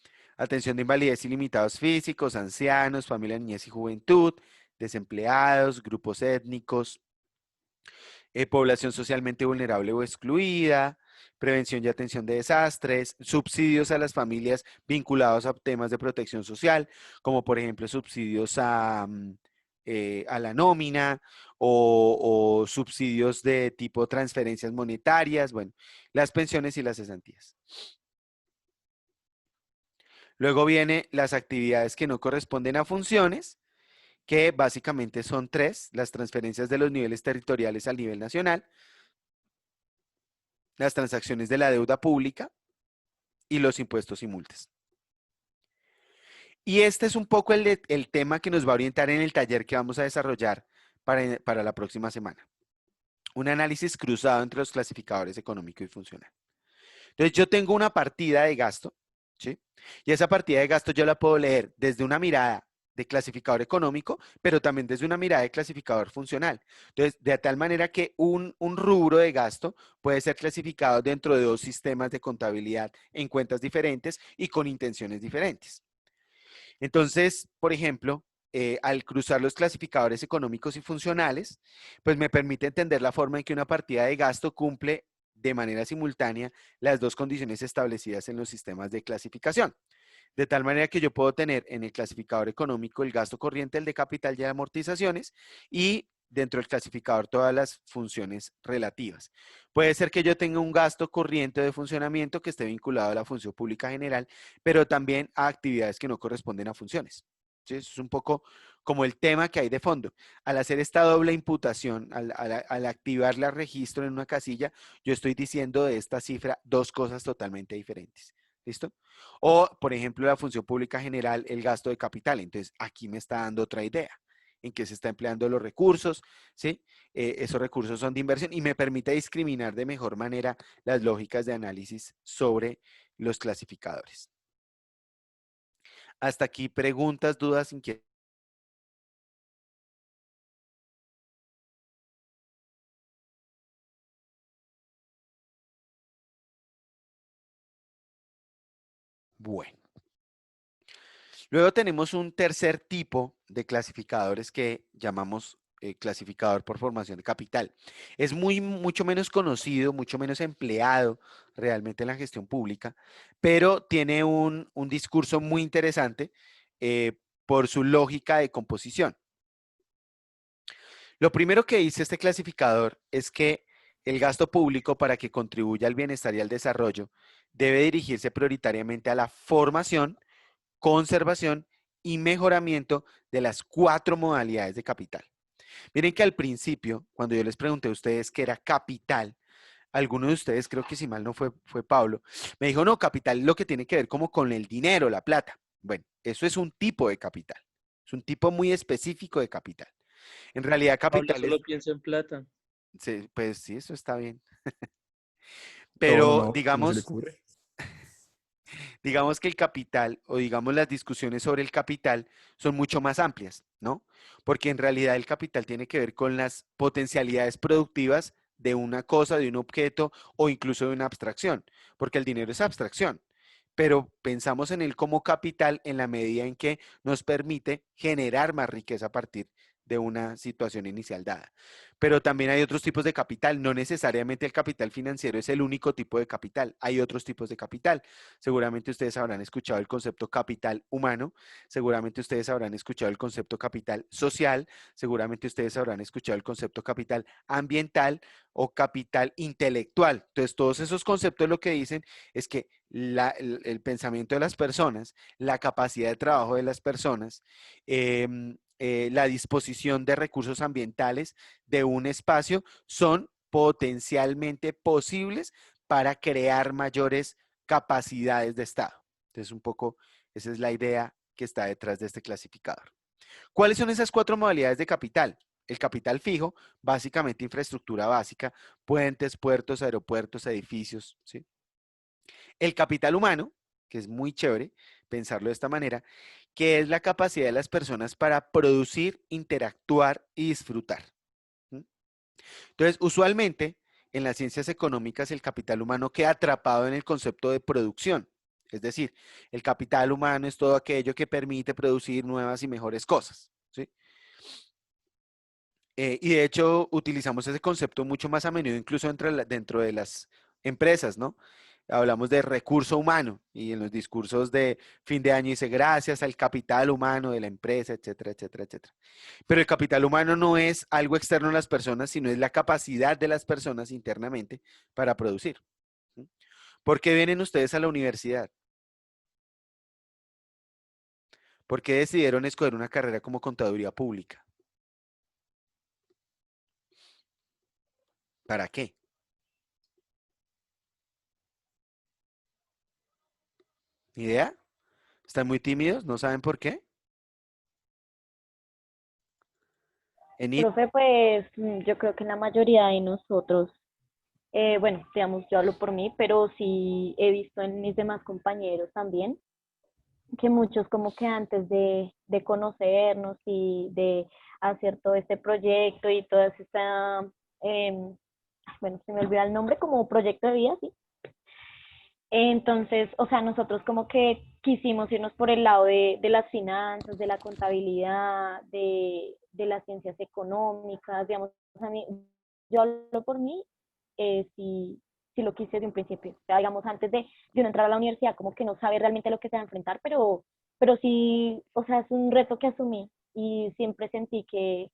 atención de invalidez y limitados físicos, ancianos, familia, niñez y juventud, desempleados, grupos étnicos, población socialmente vulnerable o excluida, prevención y atención de desastres, subsidios a las familias vinculados a temas de protección social, como por ejemplo subsidios a la nómina o subsidios de tipo transferencias monetarias, bueno, las pensiones y las cesantías. Luego viene las actividades que no corresponden a funciones, que básicamente son tres: las transferencias de los niveles territoriales al nivel nacional, las transacciones de la deuda pública y los impuestos y multas. Y este es un poco el tema que nos va a orientar en el taller que vamos a desarrollar para la próxima semana. Un análisis cruzado entre los clasificadores económico y funcional. Entonces yo tengo una partida de gasto, ¿sí? Y esa partida de gasto yo la puedo leer desde una mirada de clasificador económico, pero también desde una mirada de clasificador funcional. Entonces, de tal manera que un rubro de gasto puede ser clasificado dentro de dos sistemas de contabilidad en cuentas diferentes y con intenciones diferentes. Entonces, por ejemplo, al cruzar los clasificadores económicos y funcionales, pues me permite entender la forma en que una partida de gasto cumple de manera simultánea las dos condiciones establecidas en los sistemas de clasificación. De tal manera que yo puedo tener en el clasificador económico el gasto corriente, el de capital y de amortizaciones, y dentro del clasificador todas las funciones relativas. Puede ser que yo tenga un gasto corriente de funcionamiento que esté vinculado a la función pública general, pero también a actividades que no corresponden a funciones. ¿Sí? Eso es un poco como el tema que hay de fondo. Al hacer esta doble imputación, al activar el registro en una casilla, yo estoy diciendo de esta cifra dos cosas totalmente diferentes. ¿Listo? O, por ejemplo, la función pública general, el gasto de capital. Entonces, aquí me está dando otra idea en que se está empleando los recursos, ¿sí? Esos recursos son de inversión y me permite discriminar de mejor manera las lógicas de análisis sobre los clasificadores. Hasta aquí preguntas, dudas, inquietudes. Bueno, luego tenemos un tercer tipo de clasificadores que llamamos clasificador por formación de capital. Es mucho menos conocido, mucho menos empleado realmente en la gestión pública, pero tiene un discurso muy interesante por su lógica de composición. Lo primero que dice este clasificador es que el gasto público, para que contribuya al bienestar y al desarrollo, debe dirigirse prioritariamente a la formación, conservación y mejoramiento de las 4 modalidades de capital. Miren que al principio, cuando yo les pregunté a ustedes qué era capital, alguno de ustedes, creo que si mal no fue Pablo, me dijo, no, capital lo que tiene que ver como con el dinero, la plata. Bueno, eso es un tipo de capital. Es un tipo muy específico de capital. En realidad, Pablo capital es, solo piensa en plata. sí, pues sí, eso está bien. No, Pero no, ¿cómo se le ocurre? digamos que el capital o digamos las discusiones sobre el capital son mucho más amplias, ¿no? Porque en realidad el capital tiene que ver con las potencialidades productivas de una cosa, de un objeto o incluso de una abstracción, porque el dinero es abstracción, pero pensamos en él como capital en la medida en que nos permite generar más riqueza a partir de una situación inicial dada. Pero también hay otros tipos de capital, no necesariamente el capital financiero es el único tipo de capital, hay otros tipos de capital. Seguramente ustedes habrán escuchado el concepto capital humano, seguramente ustedes habrán escuchado el concepto capital social, seguramente ustedes habrán escuchado el concepto capital ambiental o capital intelectual. Entonces, todos esos conceptos lo que dicen es que el pensamiento de las personas, la capacidad de trabajo de las personas, la disposición de recursos ambientales de un espacio son potencialmente posibles para crear mayores capacidades de Estado. Entonces, un poco esa es la idea que está detrás de este clasificador. ¿Cuáles son esas 4 modalidades de capital? El capital fijo, básicamente infraestructura básica, puentes, puertos, aeropuertos, edificios, ¿sí? El capital humano, que es muy chévere pensarlo de esta manera, que es la capacidad de las personas para producir, interactuar y disfrutar. ¿Mm? Entonces, usualmente en las ciencias económicas el capital humano queda atrapado en el concepto de producción. Es decir, el capital humano es todo aquello que permite producir nuevas y mejores cosas. ¿Sí? Y de hecho utilizamos ese concepto mucho más a menudo, incluso dentro de las empresas, ¿no? Hablamos de recurso humano y en los discursos de fin de año dice gracias al capital humano de la empresa, etcétera, etcétera, etcétera. Pero el capital humano no es algo externo a las personas, sino es la capacidad de las personas internamente para producir. ¿Sí? ¿Por qué vienen ustedes a la universidad? ¿Por qué decidieron escoger una carrera como contaduría pública? ¿Para qué? ¿Ni idea? ¿Están muy tímidos? ¿No saben por qué? Enid, Profe, pues yo creo que la mayoría de nosotros, bueno, digamos, yo hablo por mí, pero sí he visto en mis demás compañeros también que muchos como que antes de conocernos y de hacer todo este proyecto y toda esta, bueno, se me olvida el nombre, como proyecto de vida, ¿sí? Entonces, o sea, nosotros como que quisimos irnos por el lado de las finanzas, de la contabilidad, de las ciencias económicas, digamos, a mí, yo hablo por mí, sí, sí lo quise desde un principio. O sea, digamos, antes de uno entrar a la universidad, como que no sabe realmente lo que se va a enfrentar, pero sí, o sea, es un reto que asumí y siempre sentí que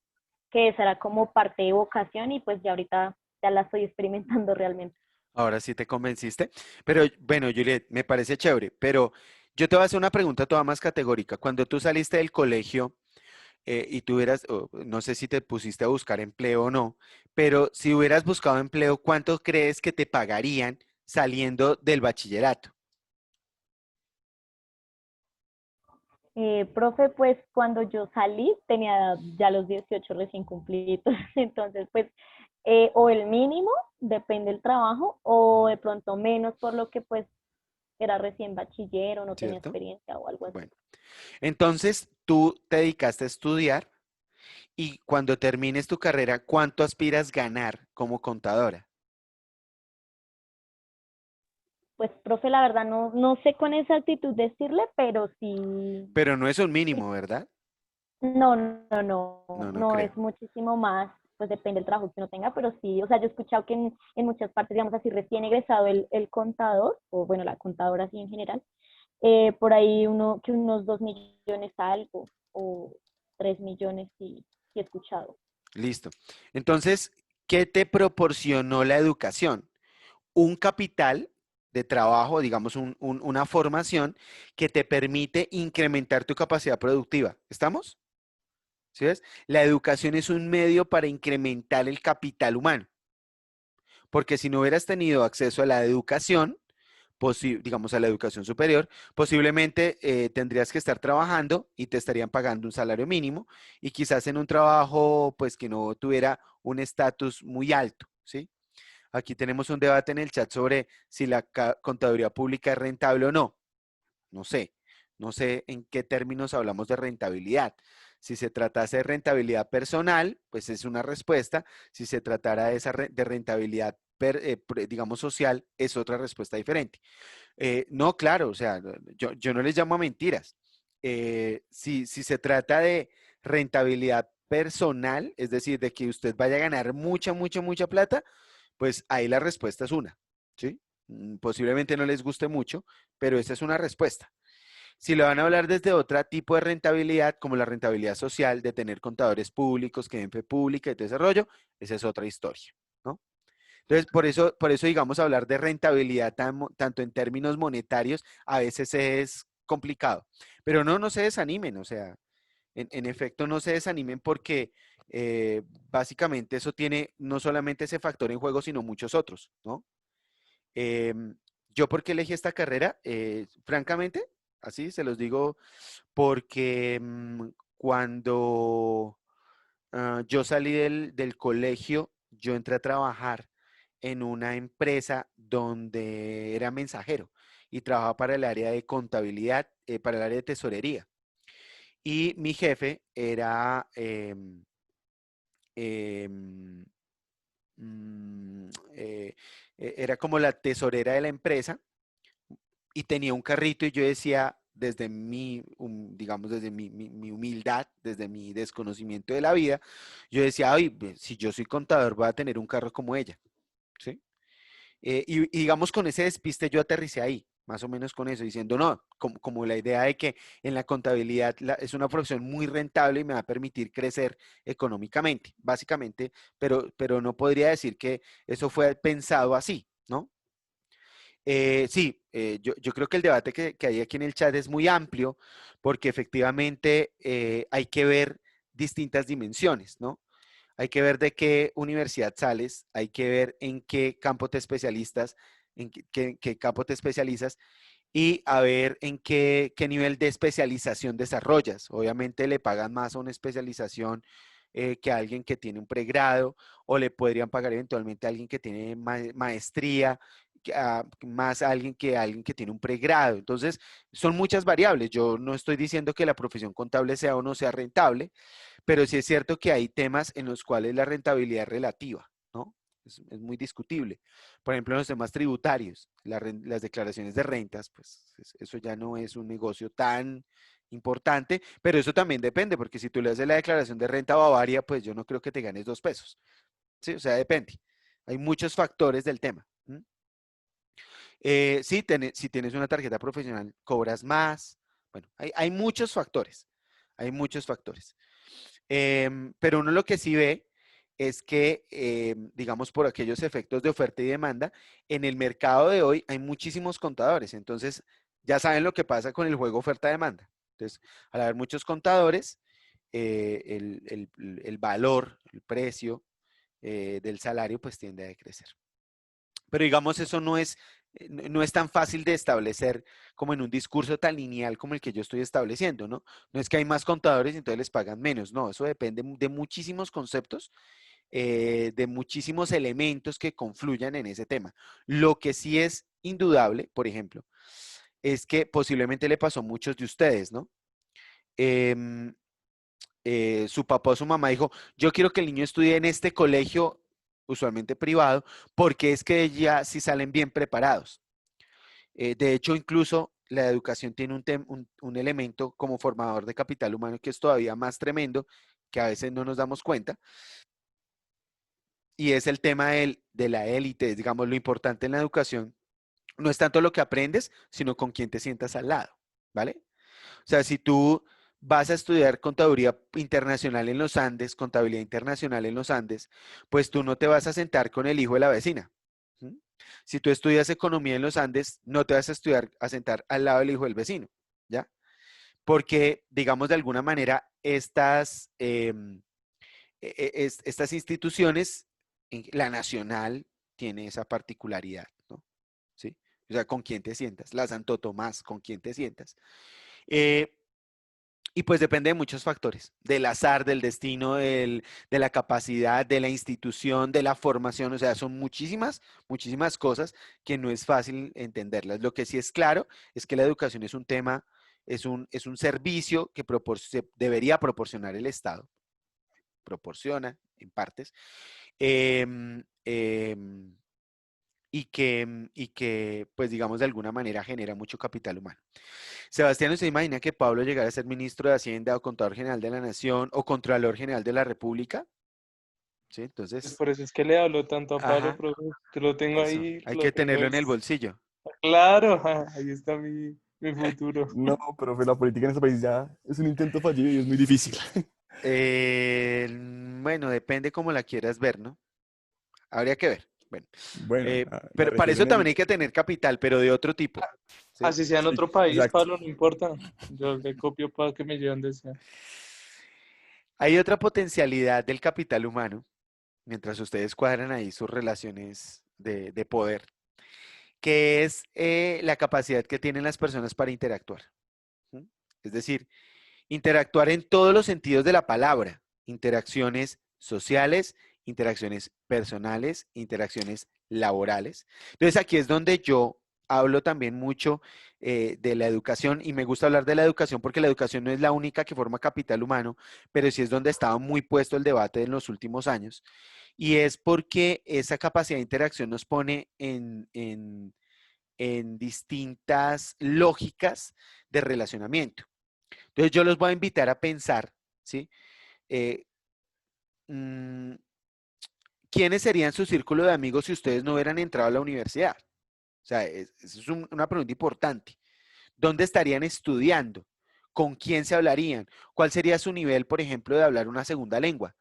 esa era como parte de vocación y pues ya ahorita ya la estoy experimentando realmente. ahora sí te convenciste. Pero bueno, Juliet, me parece chévere, pero yo te voy a hacer una pregunta toda más categórica. Cuando tú saliste del colegio y tú hubieras, no sé si te pusiste a buscar empleo o no, pero si hubieras buscado empleo, ¿cuánto crees que te pagarían saliendo del bachillerato? Profe, pues cuando yo salí tenía ya los 18 recién cumplidos, entonces pues o el mínimo, depende del trabajo, o Ujú. de pronto menos por lo que pues era recién bachiller o no tenía ¿cierto? experiencia o algo así. Bueno, entonces tú te dedicaste a estudiar y cuando termines tu carrera, ¿cuánto aspiras ganar como contadora? Pues, profe, la verdad no sé con exactitud decirle, pero sí, Pero no es un sí, mínimo, ¿verdad? no, No no creo. es muchísimo más, pues depende del trabajo que uno tenga, pero sí, o sea, yo he escuchado que en muchas partes, digamos así, recién egresado el contador, o bueno, la contadora así en general, por ahí que unos 2 millones algo, o 3 millones, sí he escuchado. Listo. Entonces, ¿qué te proporcionó la educación? Un capital de trabajo, digamos, una formación que te permite incrementar tu capacidad productiva. ¿Estamos? ¿Sí ves? La educación es un medio para incrementar el capital humano, porque si no hubieras tenido acceso a la educación, digamos a la educación superior, posiblemente tendrías que estar trabajando y te estarían pagando un salario mínimo y quizás en un trabajo pues que no tuviera un estatus muy alto, ¿sí? Aquí tenemos un debate en el chat sobre si la contaduría pública es rentable o no. No sé, no sé en qué términos hablamos de rentabilidad. Si se tratase de rentabilidad personal, pues es una respuesta. Si se tratara de, de rentabilidad, digamos, social, es otra respuesta diferente. No, claro, o sea, yo no les llamo a mentiras. Si se trata de rentabilidad personal, es decir, de que usted vaya a ganar mucha plata, pues ahí la respuesta es una, ¿sí? Posiblemente no les guste mucho, pero esa es una respuesta. Si le van a hablar desde otro tipo de rentabilidad, como la rentabilidad social, de tener contadores públicos que den fe pública y desarrollo, esa es otra historia, ¿no? Entonces, por eso digamos, hablar de rentabilidad tanto en términos monetarios a veces es complicado. Pero no se desanimen, o sea, en efecto no se desanimen porque eh, básicamente eso tiene no solamente ese factor en juego, sino muchos otros, ¿no? Em, yo, ¿por qué elegí esta carrera? Francamente, así se los digo, porque cuando yo salí del colegio, yo entré a trabajar en una empresa donde era mensajero y trabajaba para el área de contabilidad, para el área de tesorería. Y mi jefe era, em, era como la tesorera de la empresa y tenía un carrito y yo decía, desde digamos, desde mi humildad, desde mi desconocimiento de la vida, yo decía, ay, si yo soy contador, voy a tener un carro como ella, ¿sí? Y digamos, con ese despiste yo aterricé ahí, más o menos con eso, diciendo, no, como la idea de que en la contabilidad es una profesión muy rentable y me va a permitir crecer económicamente, básicamente, pero no podría decir que eso fue pensado así, ¿no? Sí, yo creo que el debate que hay aquí en el chat es muy amplio porque efectivamente hay que ver distintas dimensiones, ¿no? Hay que ver de qué universidad sales, hay que ver en qué campo te especialistas, en qué campo te especializas y a ver en qué nivel de especialización desarrollas. Obviamente le pagan más a una especialización que a alguien que tiene un pregrado o le podrían pagar eventualmente a alguien que tiene maestría, más a alguien que tiene un pregrado. Entonces, son muchas variables. Yo no estoy diciendo que la profesión contable sea o no sea rentable, pero sí es cierto que hay temas en los cuales la rentabilidad es relativa, ¿no? Es muy discutible. Por ejemplo, en los temas tributarios, las declaraciones de rentas, pues eso ya no es un negocio tan importante, pero eso también depende, porque si tú le haces la declaración de renta a Bavaria, pues yo no creo que te ganes 2 pesos. Sí, o sea, depende. Hay muchos factores del tema. Sí, si tienes una tarjeta profesional, cobras más. Bueno, hay muchos factores. Hay muchos factores. Pero uno lo que sí ve es que, digamos, por aquellos efectos de oferta y demanda, en el mercado de hoy hay muchísimos contadores. Entonces, ya saben lo que pasa con el juego oferta-demanda. Entonces, al haber muchos contadores, el valor, el precio del salario, pues tiende a decrecer. Pero digamos, eso no es tan fácil de establecer como en un discurso tan lineal como el que yo estoy estableciendo, ¿no? No es que hay más contadores y entonces les pagan menos, no, eso depende de muchísimos conceptos, de muchísimos elementos que confluyan en ese tema. Lo que sí es indudable, por ejemplo, es que posiblemente le pasó a muchos de ustedes, ¿no? Em, su papá o su mamá dijo, yo quiero que el niño estudie en este colegio, usualmente privado, porque es que ya sí salen bien preparados. De hecho, incluso la educación tiene un elemento como formador de capital humano que es todavía más tremendo, que a veces no nos damos cuenta, y es el tema de la élite. Digamos, lo importante en la educación no es tanto lo que aprendes, sino con quién te sientas al lado, ¿vale? O sea, si tú vas a estudiar contaduría internacional en los Andes, contabilidad internacional en los Andes, pues tú no te vas a sentar con el hijo de la vecina. ¿Sí? Si tú estudias economía en los Andes, no te vas a a sentar al lado del hijo del vecino, ¿ya? Porque, digamos, de alguna manera, estas instituciones, la nacional tiene esa particularidad, ¿no? ¿Sí? O sea, con quién te sientas. La Santo Tomás, con quién te sientas. Eh, y pues depende de muchos factores, del azar, del destino, de la capacidad, de la institución, de la formación. O sea, son muchísimas, muchísimas cosas que no es fácil entenderlas. Lo que sí es claro es que la educación es un tema, es un servicio que debería proporcionar el Estado, proporciona en partes, em, em, y que, pues digamos, de alguna manera genera mucho capital humano. Sebastián, ¿se imagina que Pablo llegara a ser ministro de Hacienda o contador general de la Nación o contralor general de la República? Sí, Pues entonces, por eso es que le hablo tanto a Pablo, ajá, profe, que lo tengo eso, ahí, hay lo que tengo tenerlo en el es bolsillo. claro, ahí está mi futuro. No, profe, la política en este país ya es un intento fallido y es muy difícil. Bueno, depende cómo la quieras ver, ¿no? Habría que ver. Bueno, Bueno, me pero para refiero eso en también el... hay que tener capital, pero de otro tipo, ¿sí? Así sea en Sí, otro país, exacto. Pablo, no importa. Yo le copio para que me lleven donde sea. Hay otra potencialidad del capital humano, mientras ustedes cuadran ahí sus relaciones de poder, que es la capacidad que tienen las personas para interactuar. ¿Sí? Es decir, interactuar en todos los sentidos de la palabra, interacciones sociales, interacciones personales, interacciones laborales. Entonces aquí es donde yo hablo también mucho de la educación y me gusta hablar de la educación porque la educación no es la única que forma capital humano, pero sí es donde estaba muy puesto el debate en los últimos años y es porque esa capacidad de interacción nos pone en distintas lógicas de relacionamiento. Entonces yo los voy a invitar a pensar, ¿sí? Eh, mm, ¿Quiénes serían su círculo de amigos si ustedes no hubieran entrado a la universidad? O sea, es una pregunta importante. ¿Dónde estarían estudiando? ¿Con quién se hablarían? ¿Cuál sería su nivel, por ejemplo, de hablar una segunda lengua?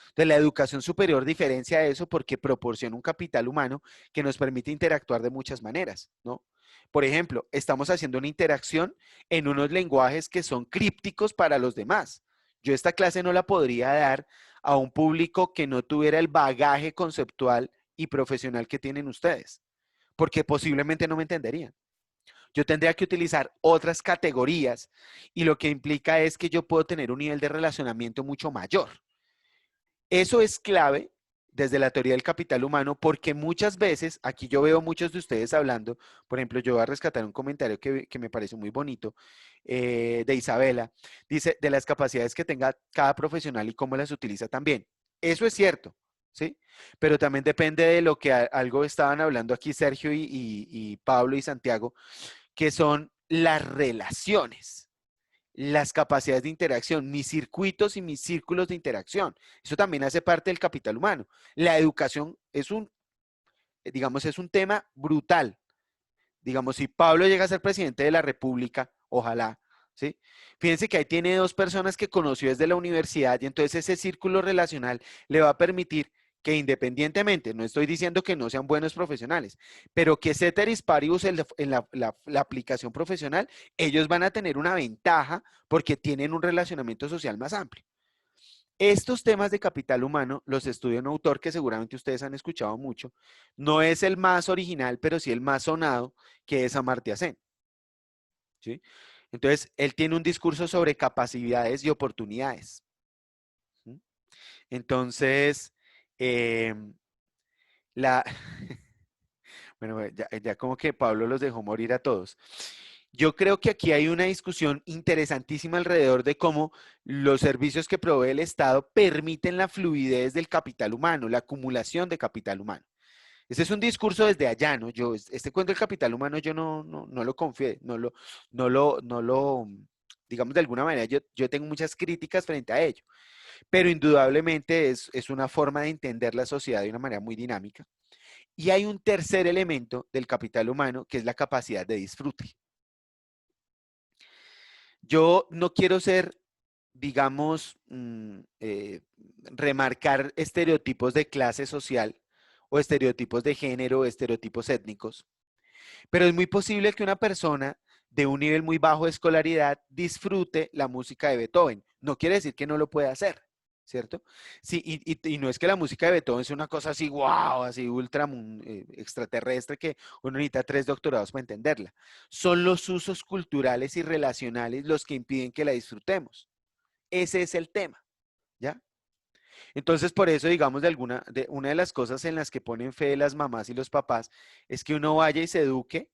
Entonces, la educación superior diferencia eso porque proporciona un capital humano que nos permite interactuar de muchas maneras, ¿no? Por ejemplo, estamos haciendo una interacción en unos lenguajes que son crípticos para los demás. Yo esta clase no la podría dar a un público que no tuviera el bagaje conceptual y profesional que tienen ustedes, porque posiblemente no me entenderían. Yo tendría que utilizar otras categorías y lo que implica es que yo puedo tener un nivel de relacionamiento mucho mayor. Eso es clave desde la teoría del capital humano porque muchas veces, aquí yo veo muchos de ustedes hablando, por ejemplo, yo voy a rescatar un comentario que me parece muy bonito de Isabela, dice, de las capacidades que tenga cada profesional y cómo las utiliza también. Eso es cierto, ¿sí? Pero también depende de lo que algo estaban hablando aquí Sergio y Pablo y Santiago, que son las relaciones, las capacidades de interacción, mis circuitos y mis círculos de interacción. Eso también hace parte del capital humano. La educación digamos, es un tema brutal. Digamos, si Pablo llega a ser presidente de la República, ojalá, ¿sí? Fíjense que ahí tiene dos personas que conoció desde la universidad y entonces ese círculo relacional le va a permitir que independientemente, no estoy diciendo que no sean buenos profesionales, pero que ceteris paribus en la aplicación profesional, ellos van a tener una ventaja porque tienen un relacionamiento social más amplio. Estos temas de capital humano los estudia un autor que seguramente ustedes han escuchado mucho. No es el más original, pero sí el más sonado, que es Amartya Sen. ¿Sí? Entonces, él tiene un discurso sobre capacidades y oportunidades. ¿Sí? Entonces, eh, la... bueno, ya como que Pablo los dejó morir a todos. yo creo que aquí hay una discusión interesantísima alrededor de cómo los servicios que provee el Estado permiten la fluidez del capital humano, la acumulación de capital humano. Ese es un discurso desde allá, ¿no? Yo, este cuento del capital humano, yo no lo confío, digamos de alguna manera, yo tengo muchas críticas frente a ello, pero indudablemente es una forma de entender la sociedad de una manera muy dinámica. Y hay un tercer elemento del capital humano, que es la capacidad de disfrute. Yo no quiero ser, digamos, remarcar estereotipos de clase social o estereotipos de género o estereotipos étnicos, pero es muy posible que una persona de un nivel muy bajo de escolaridad disfrute la música de Beethoven. No quiere decir que no lo pueda hacer, ¿cierto? Sí, y no es que la música de Beethoven sea una cosa así, wow, así ultra extraterrestre que uno necesita 3 doctorados para entenderla. Son los usos culturales y relacionales los que impiden que la disfrutemos. Ese es el tema, ¿ya? Entonces, por eso, digamos, una de las cosas en las que ponen fe las mamás y los papás es que uno vaya y se eduque,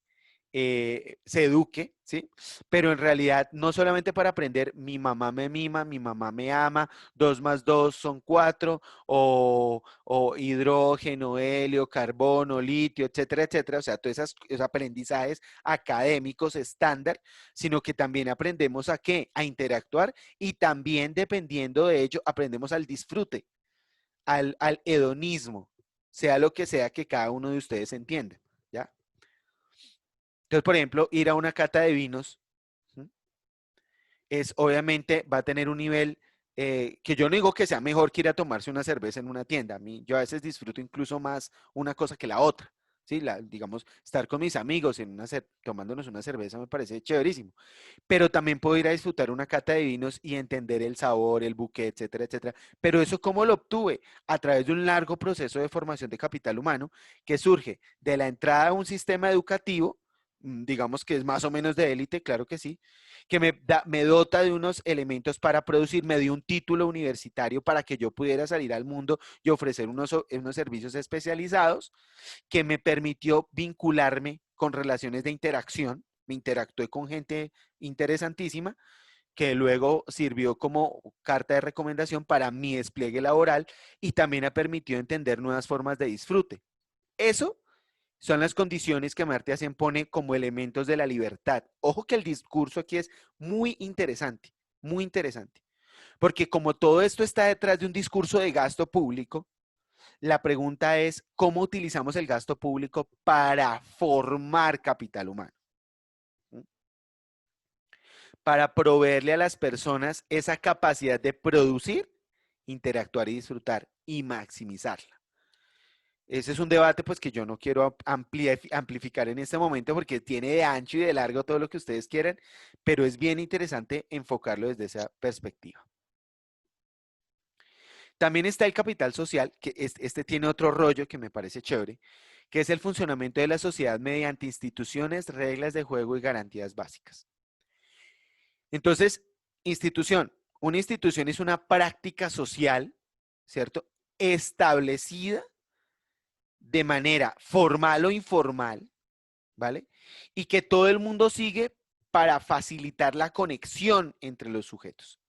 ¿sí? Pero en realidad, no solamente para aprender, mi mamá me mima, mi mamá me ama, 2 más 2 son 4, o hidrógeno, helio, carbono, litio, etcétera, etcétera. O sea, todos esos aprendizajes académicos estándar, sino que también aprendemos a qué, a interactuar y también dependiendo de ello, aprendemos al disfrute, al hedonismo, sea lo que sea que cada uno de ustedes entienda, ¿ya? Entonces, por ejemplo, ir a una cata de vinos, ¿sí? Obviamente va a tener un nivel que yo no digo que sea mejor que ir a tomarse una cerveza en una tienda. Yo a veces disfruto incluso más una cosa que la otra. ¿Sí? Digamos, estar con mis amigos tomándonos una cerveza me parece chéverísimo. Pero también puedo ir a disfrutar una cata de vinos y entender el sabor, el buque, etcétera, etcétera. Pero eso, ¿cómo lo obtuve? A través de un largo proceso de formación de capital humano que surge de la entrada a un sistema educativo, digamos que es más o menos de élite, claro que sí, que me dota de unos elementos para producir, me dio un título universitario para que yo pudiera salir al mundo y ofrecer unos servicios especializados, que me permitió vincularme con relaciones de interacción, me interactué con gente interesantísima, que luego sirvió como carta de recomendación para mi despliegue laboral y también ha permitido entender nuevas formas de disfrute. Eso son las condiciones que Amartya Sen pone como elementos de la libertad. Ojo que el discurso aquí es muy interesante, porque como todo esto está detrás de un discurso de gasto público, la pregunta es cómo utilizamos el gasto público para formar capital humano, ¿sí? Para proveerle a las personas esa capacidad de producir, interactuar y disfrutar y maximizarla. Ese es un debate pues que yo no quiero amplificar en este momento porque tiene de ancho y de largo todo lo que ustedes quieran, pero es bien interesante enfocarlo desde esa perspectiva. También está el capital social, que este tiene otro rollo que me parece chévere, que es el funcionamiento de la sociedad mediante instituciones, reglas de juego y garantías básicas. Entonces, una institución es una práctica social, ¿cierto? Establecida de manera formal o informal, ¿vale? Y que todo el mundo sigue para facilitar la conexión entre los sujetos.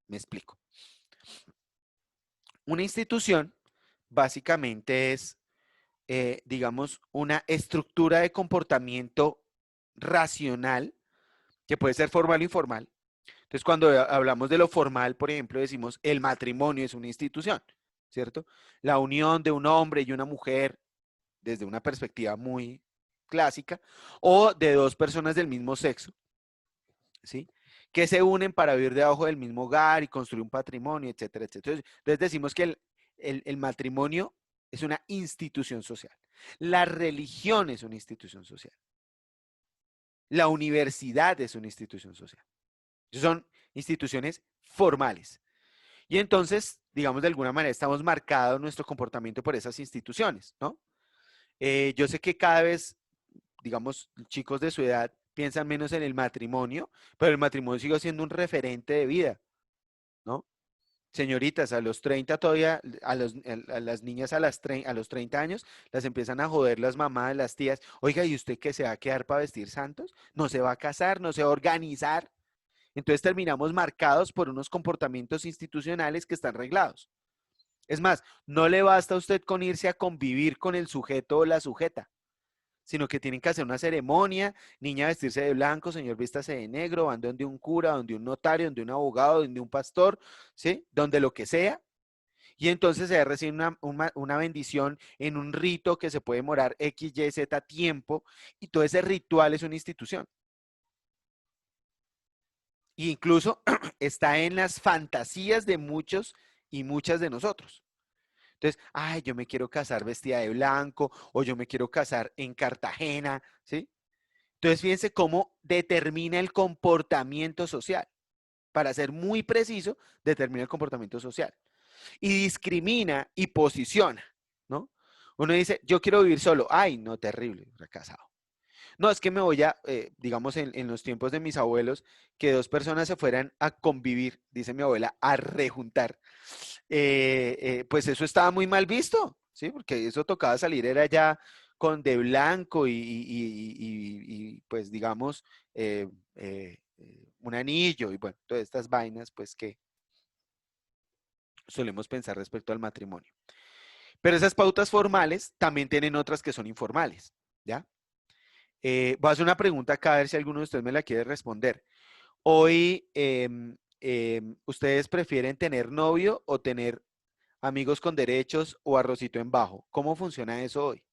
Me explico. Una institución básicamente es, digamos, una estructura de comportamiento racional que puede ser formal o informal. Entonces, cuando hablamos de lo formal, por ejemplo, decimos el matrimonio es una institución, ¿cierto? La unión de un hombre y una mujer desde una perspectiva muy clásica, o de 2 personas del mismo sexo, ¿sí? Que se unen para vivir debajo del mismo hogar y construir un patrimonio, etcétera, etcétera. Entonces decimos que el matrimonio es una institución social. La religión es una institución social. La universidad es una institución social. Son instituciones formales. Y entonces, digamos, de alguna manera estamos marcados nuestro comportamiento por esas instituciones, ¿no? Yo sé que cada vez, digamos, chicos de su edad piensan menos en el matrimonio, pero el matrimonio sigue siendo un referente de vida, ¿no? Señoritas, a los 30 todavía, a las niñas a los 30 años, las empiezan a joder las mamás, las tías. Oiga, ¿y usted qué se va a quedar para vestir santos? ¿No se va a casar? ¿No se va a organizar? Entonces terminamos marcados por unos comportamientos institucionales que están reglados. Es más, no le basta a usted con irse a convivir con el sujeto o la sujeta, sino que tienen que hacer una ceremonia, niña vestirse de blanco, señor vístase de negro, van donde un cura, donde un notario, donde un abogado, donde un pastor, ¿sí? Donde lo que sea. Y entonces se recibe una bendición en un rito que se puede demorar X, Y, Z tiempo, y todo ese ritual es una institución. E incluso está en las fantasías de muchos y muchas de nosotros. Entonces, ay, yo me quiero casar vestida de blanco o yo me quiero casar en Cartagena, ¿sí? Entonces, fíjense cómo determina el comportamiento social. Para ser muy preciso, determina el comportamiento social. Y discrimina y posiciona, ¿no? Uno dice, yo quiero vivir solo. Ay, no, terrible, fracasado. No, es que me voy a, digamos, en los tiempos de mis abuelos, que dos personas se fueran a convivir, dice mi abuela, a rejuntar. Pues eso estaba muy mal visto, ¿sí? Porque eso tocaba salir, era ya con de blanco y, pues, digamos, un anillo y bueno, todas estas vainas, pues, que solemos pensar respecto al matrimonio. Pero esas pautas formales también tienen otras que son informales, ¿ya? Voy a hacer una pregunta acá a ver si alguno de ustedes me la quiere responder. Hoy, ¿ustedes prefieren tener novio o tener amigos con derechos o arrocito en bajo? ¿Cómo funciona eso hoy?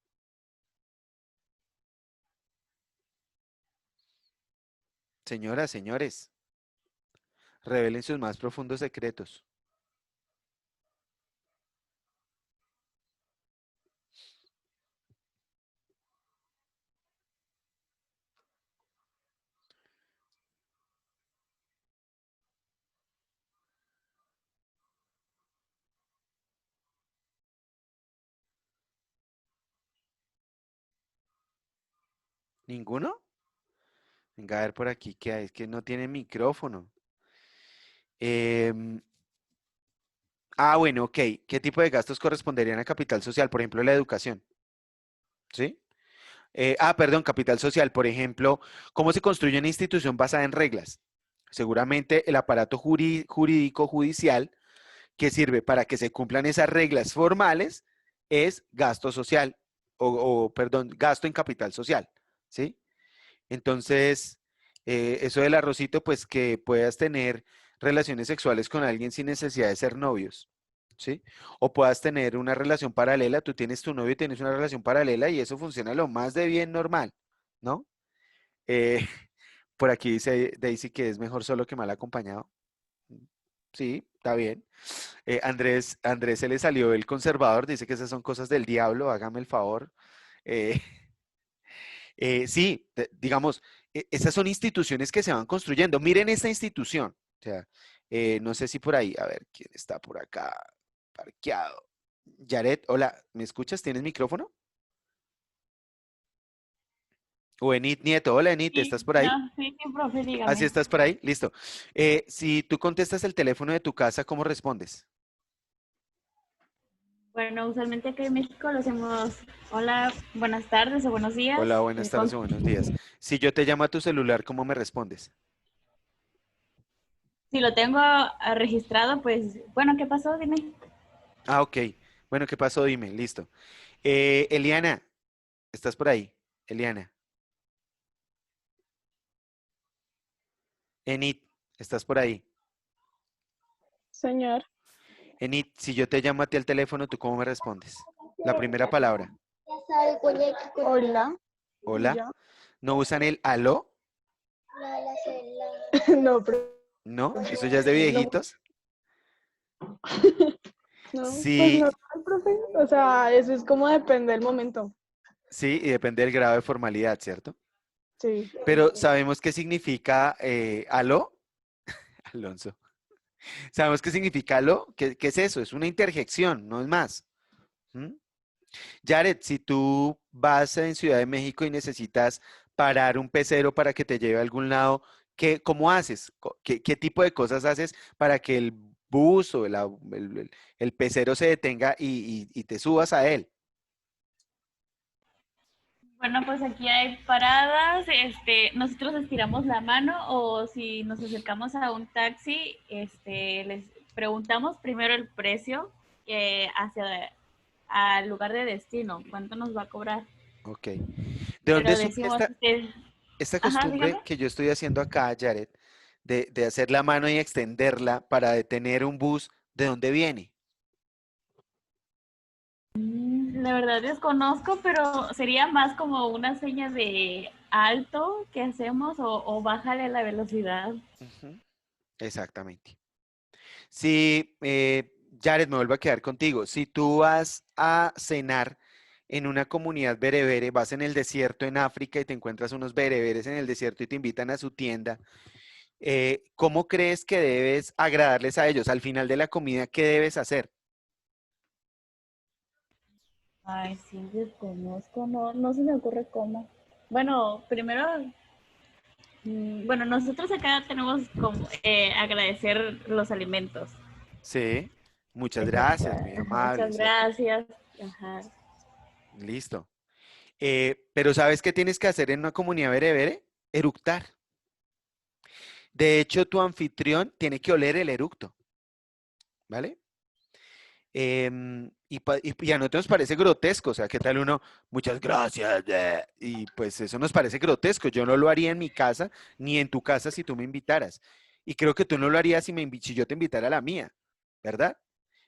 Señoras, señores, revelen sus más profundos secretos. ¿Ninguno? Venga a ver por aquí qué hay. Es que no tiene micrófono. Em, bueno, ok. ¿Qué tipo de gastos corresponderían a capital social? Por ejemplo, la educación. ¿Sí? Perdón, capital social. Por ejemplo, ¿cómo se construye una institución basada en reglas? Seguramente el aparato jurídico judicial que sirve para que se cumplan esas reglas formales es gasto social perdón, gasto en capital social. ¿Sí? Entonces, eso del arrocito, pues que puedas tener relaciones sexuales con alguien sin necesidad de ser novios, ¿sí? O puedas tener una relación paralela, tú tienes tu novio y tienes una relación paralela y eso funciona lo más de bien normal, ¿no? Eh, por aquí dice Daisy que es mejor solo que mal acompañado. Sí, está bien. Andrés se le salió el conservador, dice que esas son cosas del diablo, hágame el favor. Eh, sí, digamos, esas son instituciones que se van construyendo. Miren esta institución. O sea, no sé si por ahí, a ver, ¿quién está por acá? Parqueado. Yaret, hola, ¿me escuchas? ¿Tienes micrófono? O Enid Nieto, hola Enid, Sí, ¿estás por ahí? sí, profe, Así dígame. estás por ahí, listo. Si tú contestas el teléfono de tu casa, ¿cómo respondes? Bueno, usualmente aquí en México lo hacemos, hola, buenas tardes o buenos días. Hola, buenas tardes o buenos días. Si yo te llamo a tu celular, ¿cómo me respondes? Si lo tengo registrado, pues, bueno, ¿qué pasó? Dime. Ok. Bueno, ¿qué pasó? Dime, listo. Eliana, ¿estás por ahí? Eliana. Enid, ¿estás por ahí? Señor, Enid, si yo te llamo a ti al teléfono, ¿tú cómo me respondes? La primera palabra. hola. Hola. ¿Ya? ¿No usan el aló? No, ¿No? ¿Eso ya es de profe, no, viejitos? no, pues Sí, no, profe. O sea, eso es como depende del momento. sí, y depende del grado de formalidad, ¿cierto? Sí. Pero ¿sabemos qué significa aló? Alonso. ¿Sabemos qué significa aló? ¿Qué es eso? Es una interjección, no es más. ¿Mm? Jared, si tú vas en Ciudad de México y necesitas parar un pecero para que te lleve a algún lado, ¿cómo haces? ¿Qué tipo de cosas haces para que bus o el pecero se detenga y te subas a él. Bueno, pues aquí hay paradas, nosotros estiramos la mano o si nos acercamos a un taxi, les preguntamos primero el precio al lugar de destino, cuánto nos va a cobrar. Ok. ¿De Pero dónde surge decimos, esta ajá, costumbre dígame. que yo estoy haciendo acá, Jared, de hacer la mano y extenderla para detener un bus? ¿De dónde viene? La verdad desconozco, pero sería más como una seña de alto que hacemos o bájale la velocidad. Ujú, exactamente. Si, Jared, me vuelvo a quedar contigo. Si tú vas a cenar en una comunidad berebere, vas en el desierto en África y te encuentras unos bereberes en el desierto y te invitan a su tienda, ¿cómo crees que debes agradarles a ellos? Al final de la comida, ¿qué debes hacer? Ay, sí, desconozco, no se me ocurre cómo. Bueno, primero, bueno, nosotros acá tenemos como agradecer los alimentos. Sí, muchas Eso gracias, fue, muy amable, muchas ¿cierto? gracias. Ajá. Listo. Pero ¿sabes qué tienes que hacer en una comunidad berebere? Eructar. De hecho, tu anfitrión tiene que oler el eructo, ¿vale? Y a nosotros nos parece grotesco, o sea, ¿qué tal uno? Muchas gracias. Y pues eso nos parece grotesco. Yo no lo haría en mi casa, ni en tu casa si tú me invitaras. Y creo que tú no lo harías si yo te invitara a la mía, ¿verdad?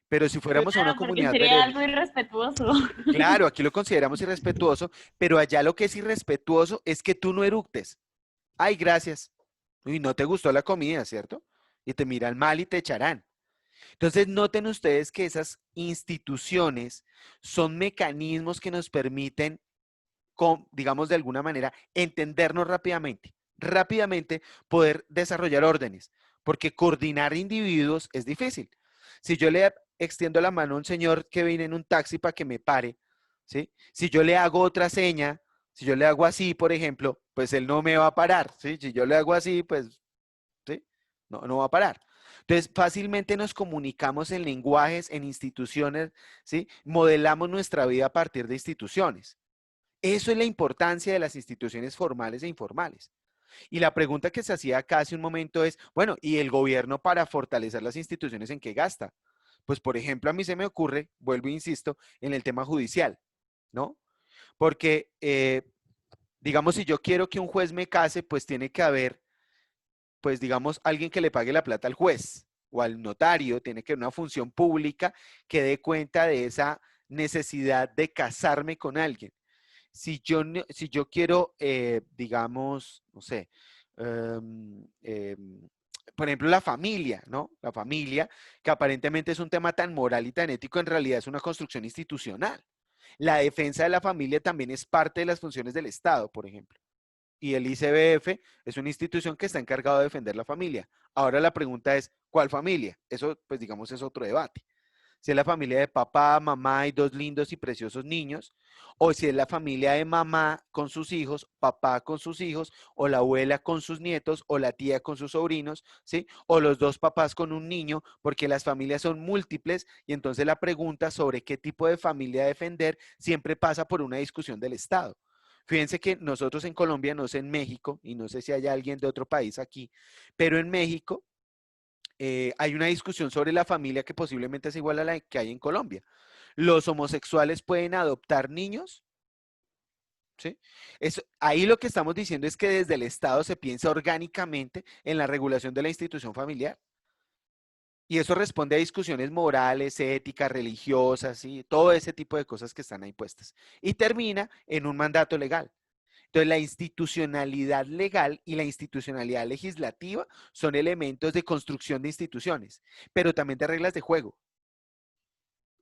Pero si fuéramos a una Claro, porque comunidad sería berebere, algo irrespetuoso. claro, aquí lo consideramos irrespetuoso, pero allá lo que es irrespetuoso es que tú no eructes. Ay, gracias. Uy, no te gustó la comida, ¿cierto? Y te miran mal y te echarán. Entonces, noten ustedes que esas instituciones son mecanismos que nos permiten, digamos de alguna manera, entendernos rápidamente poder desarrollar órdenes, porque coordinar individuos es difícil. Si yo le extiendo la mano a un señor que viene en un taxi para que me pare, ¿sí? Si yo le hago otra seña, si yo le hago así, por ejemplo, pues él no me va a parar, ¿sí? Si yo le hago así, pues, ¿sí? No va a parar. Entonces, fácilmente nos comunicamos en lenguajes, en instituciones, ¿sí? Modelamos nuestra vida a partir de instituciones. Eso es la importancia de las instituciones formales e informales. Y la pregunta que se hacía acá hace un momento es, bueno, ¿y el gobierno para fortalecer las instituciones en qué gasta? Pues, por ejemplo, a mí se me ocurre, vuelvo e insisto, en el tema judicial, ¿no? Porque, digamos, si yo quiero que un juez me case, pues tiene que haber, pues, digamos, alguien que le pague la plata al juez o al notario, tiene que haber una función pública que dé cuenta de esa necesidad de casarme con alguien. Si yo quiero, digamos, no sé, em, em, por ejemplo, la familia, ¿no? La familia, que aparentemente es un tema tan moral y tan ético, en realidad es una construcción institucional. La defensa de la familia también es parte de las funciones del Estado, por ejemplo. Y el ICBF es una institución que está encargado de defender la familia. Ahora la pregunta es, ¿cuál familia? Eso, pues digamos, es otro debate. Si es la familia de papá, mamá y dos lindos y preciosos niños, o si es la familia de mamá con sus hijos, papá con sus hijos, o la abuela con sus nietos, o la tía con sus sobrinos, ¿sí? O los dos papás con un niño, porque las familias son múltiples y entonces la pregunta sobre qué tipo de familia defender siempre pasa por una discusión del Estado. Fíjense que nosotros en Colombia, no sé en México, y no sé si hay alguien de otro país aquí, pero en México hay una discusión sobre la familia que posiblemente es igual a la que hay en Colombia. ¿Los homosexuales pueden adoptar niños? ¿Sí? Ahí lo que estamos diciendo es que desde el Estado se piensa orgánicamente en la regulación de la institución familiar. Y eso responde a discusiones morales, éticas, religiosas, ¿sí? Todo ese tipo de cosas que están ahí puestas. Y termina en un mandato legal. Entonces, la institucionalidad legal y la institucionalidad legislativa son elementos de construcción de instituciones, pero también de reglas de juego.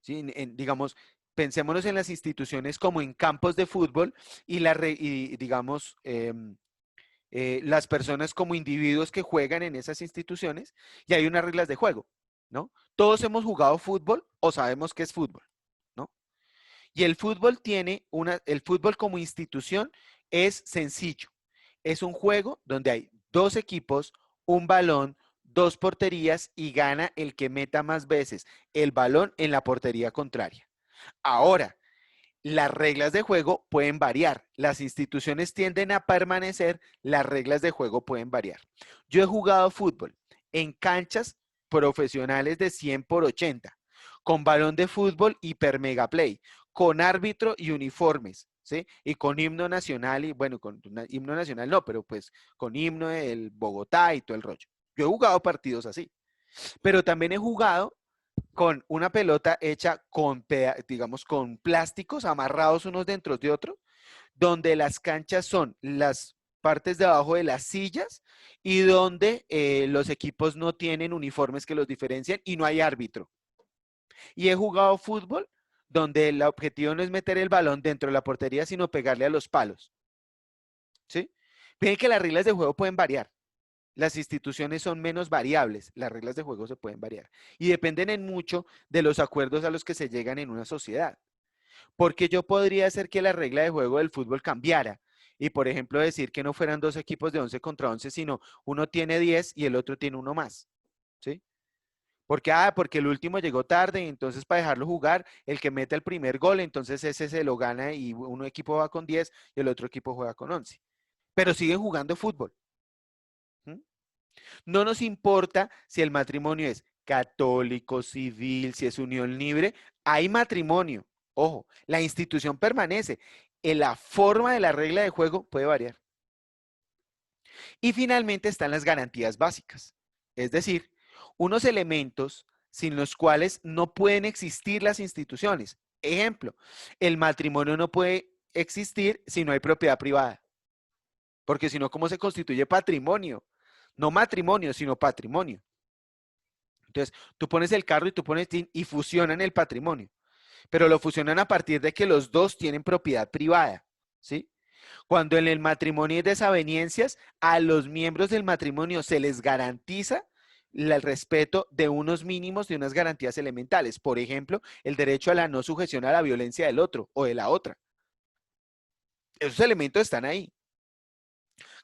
¿Sí? Digamos, pensémonos en las instituciones como en campos de fútbol y digamos, las personas como individuos que juegan en esas instituciones y hay unas reglas de juego, ¿no? Todos hemos jugado fútbol o sabemos qué es fútbol, ¿no? Y el fútbol como institución es sencillo. Es un juego donde hay dos equipos, un balón, 2 porterías y gana el que meta más veces el balón en la portería contraria. Ahora, las reglas de juego pueden variar. Las instituciones tienden a permanecer, las reglas de juego pueden variar. Yo he jugado fútbol en canchas profesionales de 100 por 80, con balón de fútbol hiper mega play, con árbitro y uniformes, ¿sí? Y con himno nacional, y bueno, con himno nacional no, pero pues con himno del Bogotá y todo el rollo. Yo he jugado partidos así, pero también he jugado con una pelota hecha con, digamos, con plásticos amarrados unos dentro de otros, donde las canchas son las partes de abajo de las sillas y donde los equipos no tienen uniformes que los diferencian y no hay árbitro. Y he jugado fútbol donde el objetivo no es meter el balón dentro de la portería, sino pegarle a los palos. ¿Sí? Ven que las reglas de juego pueden variar. Las instituciones son menos variables, las reglas de juego se pueden variar y dependen en mucho de los acuerdos a los que se llegan en una sociedad. Porque yo podría hacer que la regla de juego del fútbol cambiara y, por ejemplo, decir que no fueran 2 equipos de 11 contra 11, sino uno tiene 10 y el otro tiene uno más. ¿Sí? Porque el último llegó tarde y entonces para dejarlo jugar, el que mete el primer gol, entonces ese se lo gana y un equipo va con 10 y el otro equipo juega con 11. Pero siguen jugando fútbol. No nos importa si el matrimonio es católico, civil, si es unión libre, hay matrimonio. Ojo, la institución permanece. La forma de la regla de juego puede variar. Y finalmente están las garantías básicas, es decir, unos elementos sin los cuales no pueden existir las instituciones. Ejemplo, el matrimonio no puede existir si no hay propiedad privada, porque si no, ¿cómo se constituye patrimonio? No matrimonio, sino patrimonio. Entonces, tú pones el carro y tú pones y fusionan el patrimonio, pero lo fusionan a partir de que los dos tienen propiedad privada, ¿sí? Cuando en el matrimonio hay desavenencias, a los miembros del matrimonio se les garantiza el respeto de unos mínimos, de unas garantías elementales. Por ejemplo, el derecho a la no sujeción a la violencia del otro o de la otra. Esos elementos están ahí.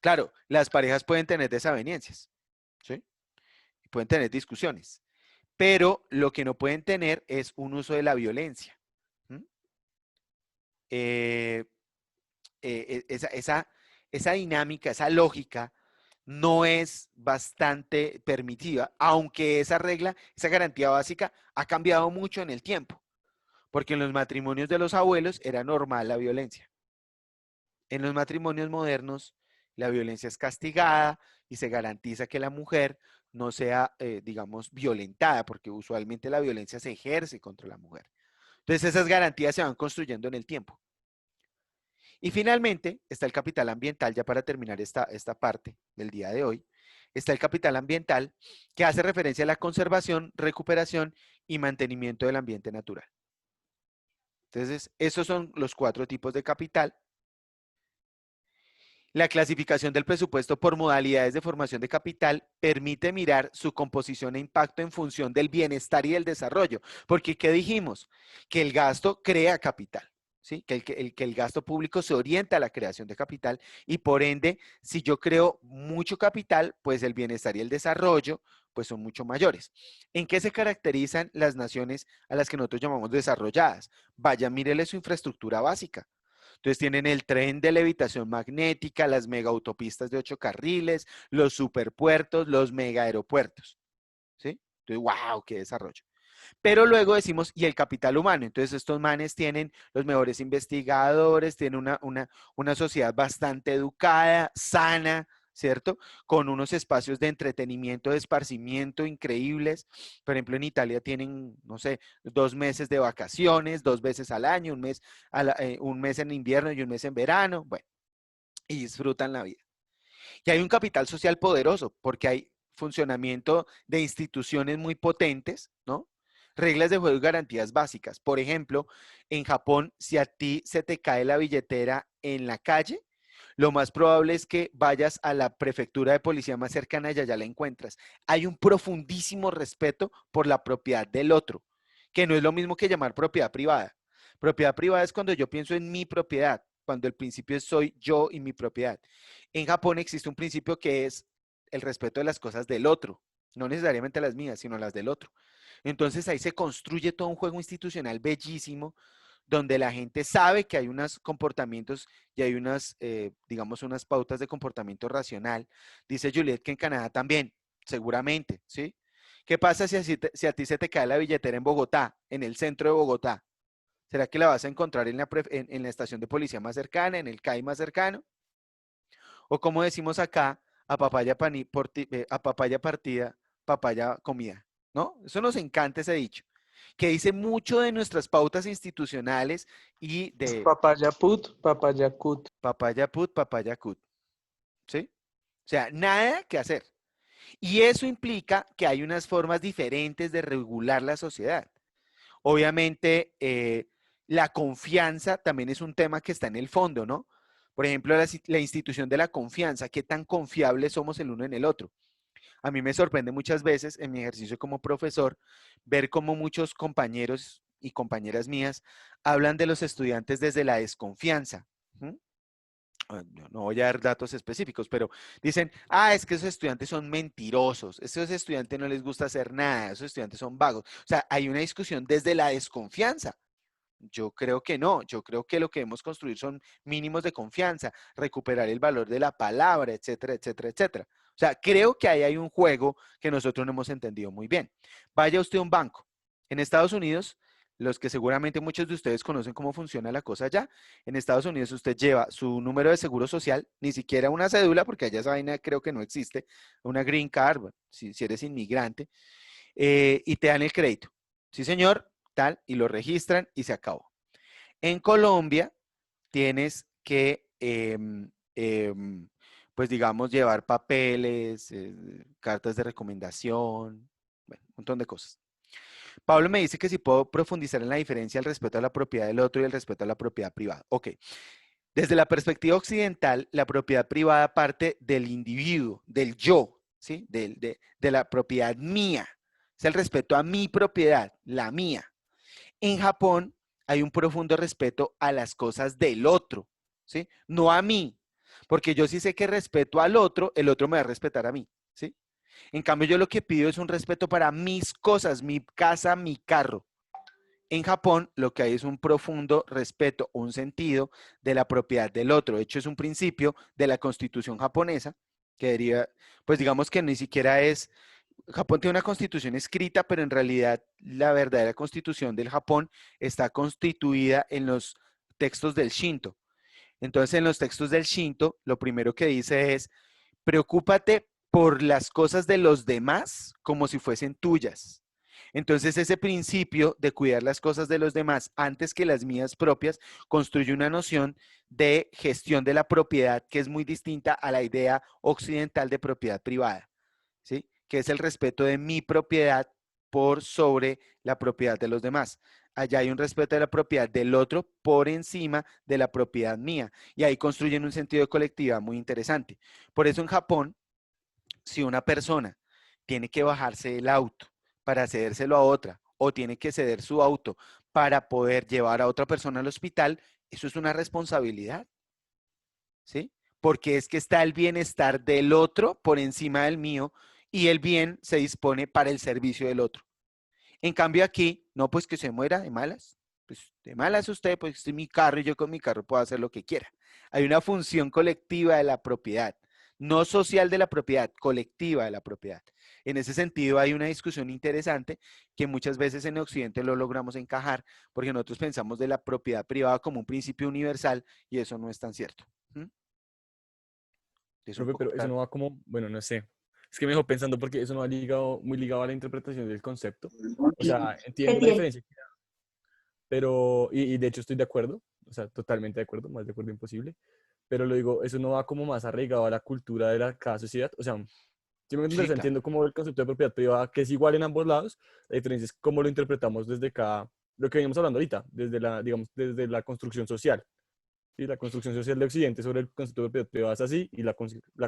Claro, las parejas pueden tener desavenencias, ¿sí? Pueden tener discusiones, pero lo que no pueden tener es un uso de la violencia. Esa dinámica, esa lógica no es bastante permitida, aunque esa regla, esa garantía básica ha cambiado mucho en el tiempo, porque en los matrimonios de los abuelos era normal la violencia. En los matrimonios modernos, la violencia es castigada y se garantiza que la mujer no sea, digamos, violentada, porque usualmente la violencia se ejerce contra la mujer. Entonces, esas garantías se van construyendo en el tiempo. Y finalmente, está el capital ambiental, ya para terminar esta parte del día de hoy, está el capital ambiental que hace referencia a la conservación, recuperación y mantenimiento del ambiente natural. Entonces, esos son los 4 tipos de capital. La clasificación del presupuesto por modalidades de formación de capital permite mirar su composición e impacto en función del bienestar y del desarrollo. Porque, ¿qué dijimos? Que el gasto crea capital, ¿sí? Que el gasto público se orienta a la creación de capital y por ende, si yo creo mucho capital, pues el bienestar y el desarrollo pues son mucho mayores. ¿En qué se caracterizan las naciones a las que nosotros llamamos desarrolladas? Vaya, mírele su infraestructura básica. Entonces tienen el tren de levitación magnética, las mega autopistas de 8 carriles, los superpuertos, los mega aeropuertos. ¿Sí? Entonces, wow, qué desarrollo. Pero luego decimos, y el capital humano. Entonces estos manes tienen los mejores investigadores, tienen una sociedad bastante educada, sana, ¿cierto? Con unos espacios de entretenimiento, de esparcimiento increíbles. Por ejemplo, en Italia tienen, no sé, 2 meses de vacaciones, 2 veces al año, un mes en invierno y un mes en verano. Bueno, y disfrutan la vida. Y hay un capital social poderoso, porque hay funcionamiento de instituciones muy potentes, ¿no? Reglas de juego y garantías básicas. Por ejemplo, en Japón, si a ti se te cae la billetera en la calle, lo más probable es que vayas a la prefectura de policía más cercana y allá la encuentras. Hay un profundísimo respeto por la propiedad del otro, que no es lo mismo que llamar propiedad privada. Propiedad privada es cuando yo pienso en mi propiedad, cuando el principio es soy yo y mi propiedad. En Japón existe un principio que es el respeto de las cosas del otro. no necesariamente las mías, sino las del otro. Entonces ahí se construye todo un juego institucional bellísimo, donde la gente sabe que hay unos comportamientos y hay unas, digamos, unas pautas de comportamiento racional. Dice Juliet que en Canadá también, seguramente, ¿sí? ¿Qué pasa si a ti se te cae la billetera en Bogotá, en el centro de Bogotá? ¿Será que la vas a encontrar en la estación de policía más cercana, en el CAI más cercano? O como decimos acá, a a papaya partida, papaya comida, ¿no? Eso nos encanta ese dicho, que dice mucho de nuestras pautas institucionales y de Papaya put, papaya cut. papaya put, papaya cut, ¿sí? O sea, nada que hacer. Y eso implica que hay unas formas diferentes de regular la sociedad. Obviamente, la confianza también es un tema que está en el fondo, ¿no? Por ejemplo, la institución de la confianza, qué tan confiables somos el uno en el otro. A mí me sorprende muchas veces en mi ejercicio como profesor ver cómo muchos compañeros y compañeras mías hablan de los estudiantes desde la desconfianza. ¿Mm? No voy a dar datos específicos, pero dicen, es que esos estudiantes son mentirosos, esos estudiantes no les gusta hacer nada, esos estudiantes son vagos. O sea, hay una discusión desde la desconfianza. Yo creo que no, yo creo que lo que debemos construir son mínimos de confianza, recuperar el valor de la palabra, etcétera, etcétera, etcétera. O sea, creo que ahí hay un juego que nosotros no hemos entendido muy bien. Vaya usted a un banco. En Estados Unidos, los que seguramente muchos de ustedes conocen cómo funciona la cosa allá, en Estados Unidos usted lleva su número de seguro social, ni siquiera una cédula, porque allá esa vaina creo que no existe, una green card, bueno, si eres inmigrante, y te dan el crédito. Sí, señor, tal, y lo registran y se acabó. En Colombia tienes que, pues digamos, llevar papeles, cartas de recomendación, bueno, un montón de cosas. Pablo me dice que si puedo profundizar en la diferencia del respeto a la propiedad del otro y el respeto a la propiedad privada. Ok. Desde la perspectiva occidental, la propiedad privada parte del individuo, del yo, ¿sí? De la propiedad mía. Es el respeto a mi propiedad, la mía. En Japón hay un profundo respeto a las cosas del otro, ¿sí? No a mí, porque yo sí sé que respeto al otro, el otro me va a respetar a mí, ¿sí? En cambio, yo lo que pido es un respeto para mis cosas, mi casa, mi carro. En Japón, lo que hay es un profundo respeto, un sentido de la propiedad del otro. De hecho, es un principio de la constitución japonesa que deriva, pues digamos que ni siquiera es, Japón tiene una constitución escrita, pero en realidad la verdadera constitución del Japón está constituida en los textos del Shinto. Entonces, en los textos del Shinto, lo primero que dice es, preocúpate por las cosas de los demás como si fuesen tuyas. Entonces, ese principio de cuidar las cosas de los demás antes que las mías propias construye una noción de gestión de la propiedad que es muy distinta a la idea occidental de propiedad privada, ¿sí? Que es el respeto de mi propiedad por sobre la propiedad de los demás. Allá hay un respeto de la propiedad del otro por encima de la propiedad mía. Y ahí construyen un sentido de colectividad muy interesante. Por eso en Japón, si una persona tiene que bajarse del auto para cedérselo a otra o tiene que ceder su auto para poder llevar a otra persona al hospital, eso es una responsabilidad, ¿sí? Porque es que está el bienestar del otro por encima del mío y el bien se dispone para el servicio del otro. En cambio aquí, no, pues que se muera de malas. Pues de malas usted, pues este es mi carro y yo con mi carro puedo hacer lo que quiera. Hay una función colectiva de la propiedad, no social de la propiedad, colectiva de la propiedad. En ese sentido hay una discusión interesante que muchas veces en Occidente lo logramos encajar porque nosotros pensamos de la propiedad privada como un principio universal y eso no es tan cierto. Profe, pero eso no va como, bueno, no sé. Es que me dejó pensando porque eso no va ligado, muy ligado a la interpretación del concepto. O sea, entiendo la diferencia, pero, y de hecho estoy de acuerdo, o sea, totalmente de acuerdo, más de acuerdo imposible, pero lo digo, eso no va como más arraigado a la cultura de cada sociedad. O sea, si me entiendes, entiendo como el concepto de propiedad privada, que es igual en ambos lados, la diferencia es cómo lo interpretamos desde cada, lo que veníamos hablando ahorita, desde la, digamos, desde la construcción social. ¿Sí? La construcción social de Occidente sobre el concepto de propiedad privada es así, y la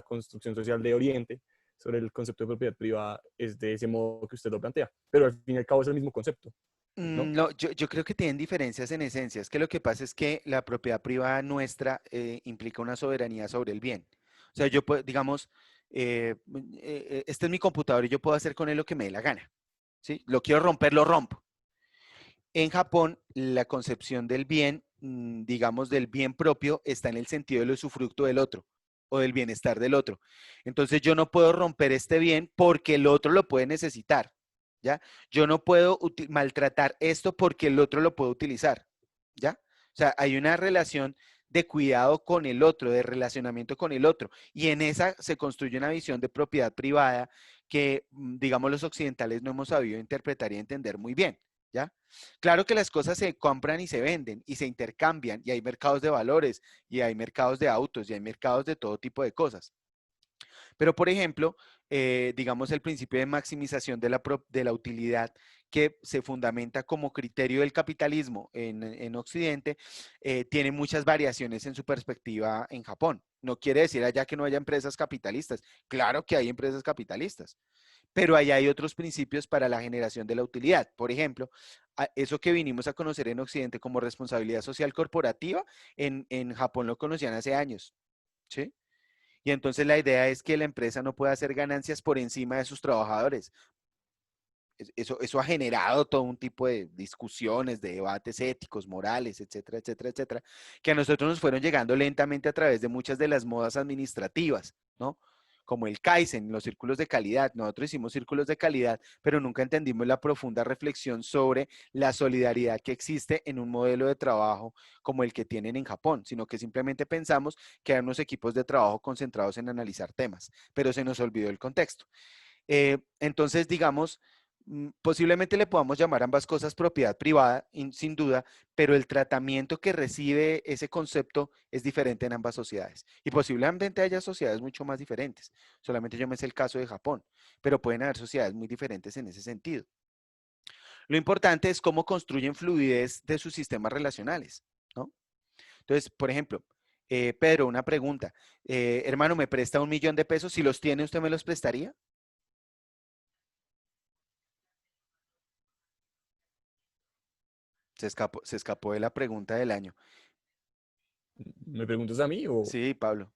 construcción social de Oriente sobre el concepto de propiedad privada es de ese modo que usted lo plantea. Pero al fin y al cabo es el mismo concepto, ¿no? No, yo creo que tienen diferencias en esencia. Es que lo que pasa es que la propiedad privada nuestra implica una soberanía sobre el bien. O sea, yo, digamos, este es mi computador y yo puedo hacer con él lo que me dé la gana. ¿Sí? Lo quiero romper, lo rompo. En Japón, la concepción del bien, digamos, del bien propio, está en el sentido del usufructo del otro o del bienestar del otro. Entonces, yo no puedo romper este bien porque el otro lo puede necesitar, ¿ya? Yo no puedo maltratar esto porque el otro lo puede utilizar, ¿ya? O sea, hay una relación de cuidado con el otro, de relacionamiento con el otro, y en esa se construye una visión de propiedad privada que, digamos, los occidentales no hemos sabido interpretar y entender muy bien, ¿ya? Claro que las cosas se compran y se venden y se intercambian y hay mercados de valores y hay mercados de autos y hay mercados de todo tipo de cosas. Pero, por ejemplo, digamos el principio de maximización de la utilidad que se fundamenta como criterio del capitalismo en Occidente, tiene muchas variaciones en su perspectiva en Japón. No quiere decir allá que no haya empresas capitalistas. Claro que hay empresas capitalistas, pero allá hay otros principios para la generación de la utilidad. Por ejemplo, eso que vinimos a conocer en Occidente como responsabilidad social corporativa, en Japón lo conocían hace años, ¿sí? Y entonces la idea es que la empresa no pueda hacer ganancias por encima de sus trabajadores. Eso ha generado todo un tipo de discusiones, de debates éticos, morales, etcétera, etcétera, etcétera, que a nosotros nos fueron llegando lentamente a través de muchas de las modas administrativas, ¿no? Como el Kaizen, los círculos de calidad. Nosotros hicimos círculos de calidad, pero nunca entendimos la profunda reflexión sobre la solidaridad que existe en un modelo de trabajo como el que tienen en Japón, sino que simplemente pensamos que hay unos equipos de trabajo concentrados en analizar temas, pero se nos olvidó el contexto. Entonces, digamos, posiblemente le podamos llamar ambas cosas propiedad privada, sin duda, pero el tratamiento que recibe ese concepto es diferente en ambas sociedades. Y posiblemente haya sociedades mucho más diferentes. Solamente yo me sé el caso de Japón, pero pueden haber sociedades muy diferentes en ese sentido. Lo importante es cómo construyen fluidez de sus sistemas relacionales, ¿no? Entonces, por ejemplo, Pedro, una pregunta. Hermano, ¿me presta 1.000.000 de pesos? Si los tiene, ¿usted me los prestaría? Se escapó de la pregunta del año. ¿Me preguntas a mí o...? Sí, Pablo.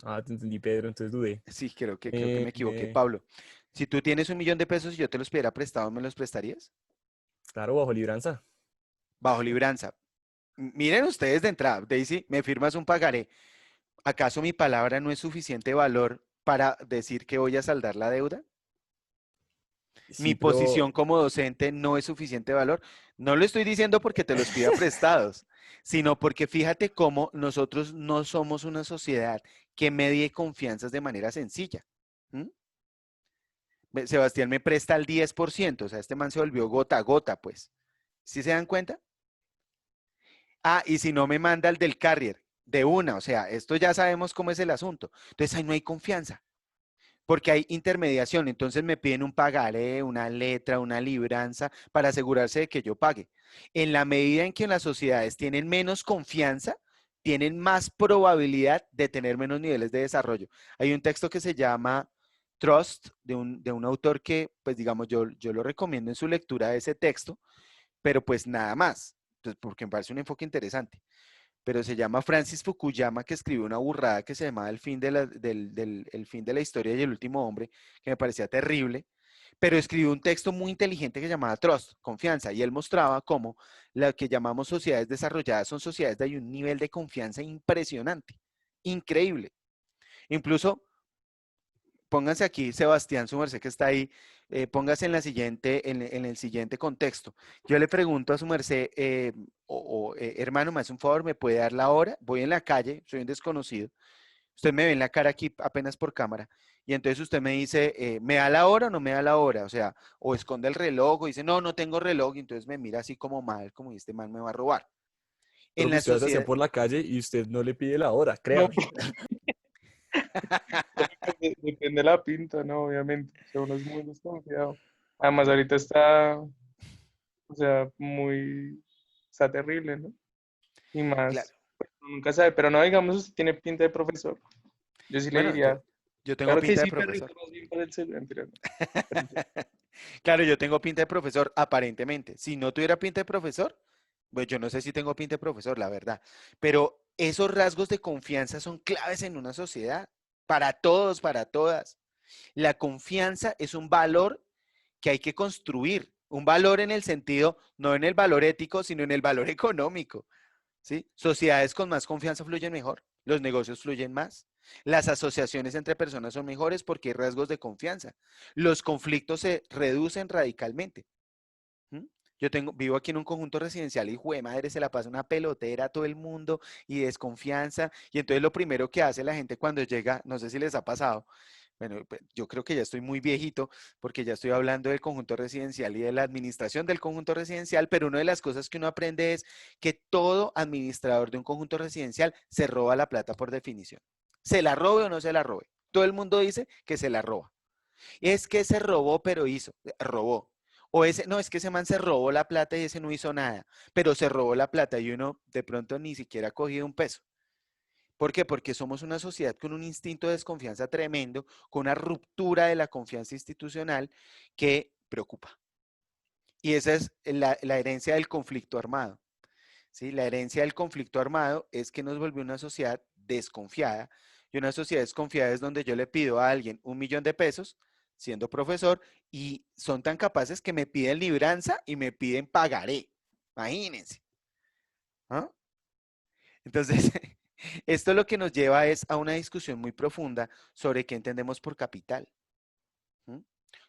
Ah, te entendí, Pedro, entonces dudé. Sí, creo que me equivoqué. Eh, Pablo, si tú tienes 1.000.000 de pesos y yo te los pidiera prestados, ¿me los prestarías? claro, bajo libranza. Bajo libranza. Miren ustedes de entrada, Daisy, me firmas un pagaré. ¿Acaso mi palabra no es suficiente valor para decir que voy a saldar la deuda? Mi Sí, pero posición como docente no es suficiente valor. No lo estoy diciendo porque te los pida prestados, sino porque fíjate cómo nosotros no somos una sociedad que medie confianzas de manera sencilla. ¿Mm? Sebastián me presta el 10%, o sea, este man se volvió gota a gota, pues. ¿Sí se dan cuenta? Ah, y si no me manda el del carrier, de una, o sea, esto ya sabemos cómo es el asunto. Entonces ahí no hay confianza, porque hay intermediación. Entonces me piden un pagaré, una letra, una libranza para asegurarse de que yo pague. En la medida en que las sociedades tienen menos confianza, tienen más probabilidad de tener menos niveles de desarrollo. Hay un texto que se llama Trust, de un autor que, pues digamos, yo lo recomiendo en su lectura de ese texto, pero pues nada más, pues porque me parece un enfoque interesante. Pero se llama Francis Fukuyama, que escribió una burrada que se llamaba El fin de la historia y el último hombre, que me parecía terrible, pero escribió un texto muy inteligente que se llamaba Trust, confianza, y él mostraba cómo lo que llamamos sociedades desarrolladas son sociedades de un nivel de confianza impresionante, increíble. Incluso pónganse aquí, Sebastián, su merced que está ahí, póngase en el siguiente contexto. Yo le pregunto a su merced, hermano, me hace un favor, ¿me puede dar la hora? Voy en la calle, soy un desconocido. Usted me ve en la cara aquí apenas por cámara. Y entonces usted me dice, ¿me da la hora o no me da la hora? O sea, o esconde el reloj o dice, no, no tengo reloj. Y entonces me mira así como mal, como este man me va a robar. creo En que la usted va a hacer sociedad, por la calle y usted no le pide la hora, No, créame. depende de la pinta, ¿no? Obviamente. O sea, uno es muy desconfiado. Además, ahorita está, o sea, está terrible, ¿no? Y claro. más, pues, uno nunca sabe, pero no digamos, usted tiene pinta de profesor. Yo sí le Bueno, yo, diría, yo tengo claro que pinta de sí, perrito, profesor. más bien para el celular. Mentira, no. Pero sí. Claro, yo tengo pinta de profesor, aparentemente. Si no tuviera pinta de profesor, pues yo no sé si tengo pinta de profesor, la verdad. Pero esos rasgos de confianza son claves en una sociedad. para todos, para todas. La confianza es un valor que hay que construir, un valor en el sentido, no en el valor ético, sino en el valor económico, ¿sí? Sociedades con más confianza fluyen mejor, los negocios fluyen más, las asociaciones entre personas son mejores porque hay rasgos de confianza, los conflictos se reducen radicalmente. ¿Mm? Vivo aquí en un conjunto residencial y jue madre, se la pasa una pelotera a todo el mundo y desconfianza. Y entonces lo primero que hace la gente cuando llega, no sé si les ha pasado, bueno, yo creo que ya estoy muy viejito porque ya estoy hablando del conjunto residencial y de la administración del conjunto residencial, pero una de las cosas que uno aprende es que todo administrador de un conjunto residencial se roba la plata por definición. Se la robe o no se la robe. Todo el mundo dice que se la roba. Es que se robó, pero robó. O ese, no, es que ese man se robó la plata y ese no hizo nada, pero se robó la plata y uno de pronto ni siquiera ha cogido un peso. ¿Por qué? Porque somos una sociedad con un instinto de desconfianza tremendo, con una ruptura de la confianza institucional que preocupa. Y esa es la herencia del conflicto armado. ¿Sí? La herencia del conflicto armado es que nos volvió una sociedad desconfiada. Y una sociedad desconfiada es donde yo le pido a alguien 1.000.000 de pesos, siendo profesor, y son tan capaces que me piden libranza y me piden pagaré. Imagínense. ¿Ah? Entonces, esto lo que nos lleva es a una discusión muy profunda sobre qué entendemos por capital. ¿Mm?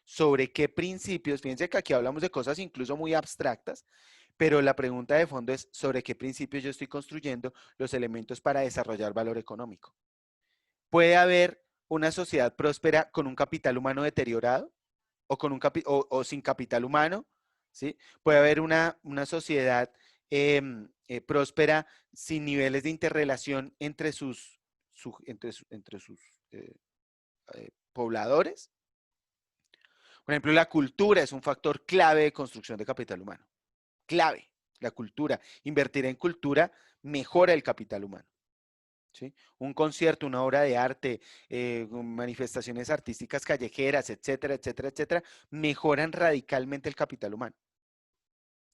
Sobre qué principios, fíjense que aquí hablamos de cosas incluso muy abstractas, pero la pregunta de fondo es sobre qué principios yo estoy construyendo los elementos para desarrollar valor económico. ¿Puede haber una sociedad próspera con un capital humano deteriorado o, o sin capital humano? ¿Sí? ¿Puede haber una sociedad próspera sin niveles de interrelación entre sus pobladores? Por ejemplo, la cultura es un factor clave de construcción de capital humano. Clave, la cultura. Invertir en cultura mejora el capital humano. ¿Sí? Un concierto, una obra de arte, manifestaciones artísticas callejeras, etcétera, etcétera, etcétera, mejoran radicalmente el capital humano.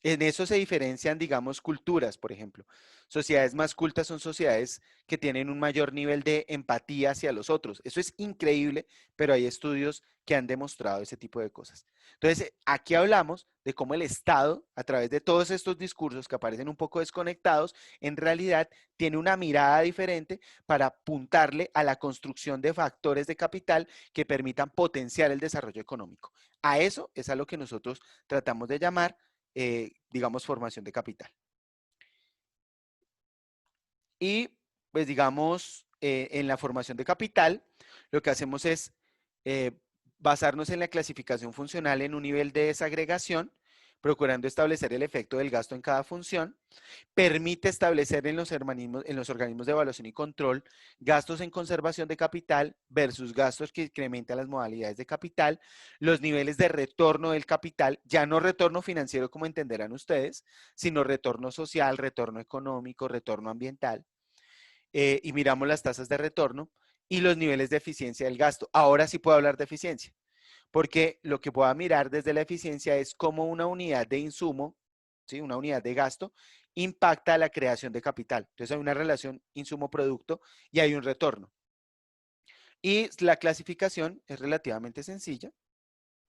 En eso se diferencian, digamos, culturas, por ejemplo. Sociedades más cultas son sociedades que tienen un mayor nivel de empatía hacia los otros. Eso es increíble, pero hay estudios que han demostrado ese tipo de cosas. Entonces, aquí hablamos de cómo el Estado, a través de todos estos discursos que aparecen un poco desconectados, en realidad tiene una mirada diferente para apuntarle a la construcción de factores de capital que permitan potenciar el desarrollo económico. A eso es a lo que nosotros tratamos de llamar digamos, formación de capital. Y, pues, digamos, en la formación de capital, lo que hacemos es basarnos en la clasificación funcional en un nivel de desagregación, procurando establecer el efecto del gasto en cada función. Permite establecer en los organismos de evaluación y control gastos en conservación de capital versus gastos que incrementan las modalidades de capital, los niveles de retorno del capital, ya no retorno financiero como entenderán ustedes, sino retorno social, retorno económico, retorno ambiental, y miramos las tasas de retorno y los niveles de eficiencia del gasto. Ahora sí puedo hablar de eficiencia, porque lo que puedo mirar desde la eficiencia es cómo una unidad de insumo, ¿sí? Una unidad de gasto, impacta la creación de capital. Entonces hay una relación insumo-producto y hay un retorno. Y la clasificación es relativamente sencilla.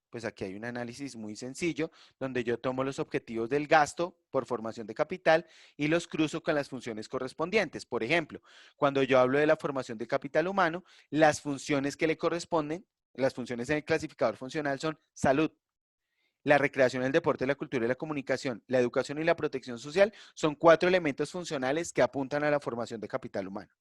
Pues aquí hay un análisis muy sencillo donde yo tomo los objetivos del gasto por formación de capital y los cruzo con las funciones correspondientes. Por ejemplo, cuando yo hablo de la formación de capital humano, las funciones que le corresponden, las funciones en el clasificador funcional son salud, la recreación, el deporte, la cultura y la comunicación, la educación y la protección social son 4 elementos funcionales que apuntan a la formación de capital humano.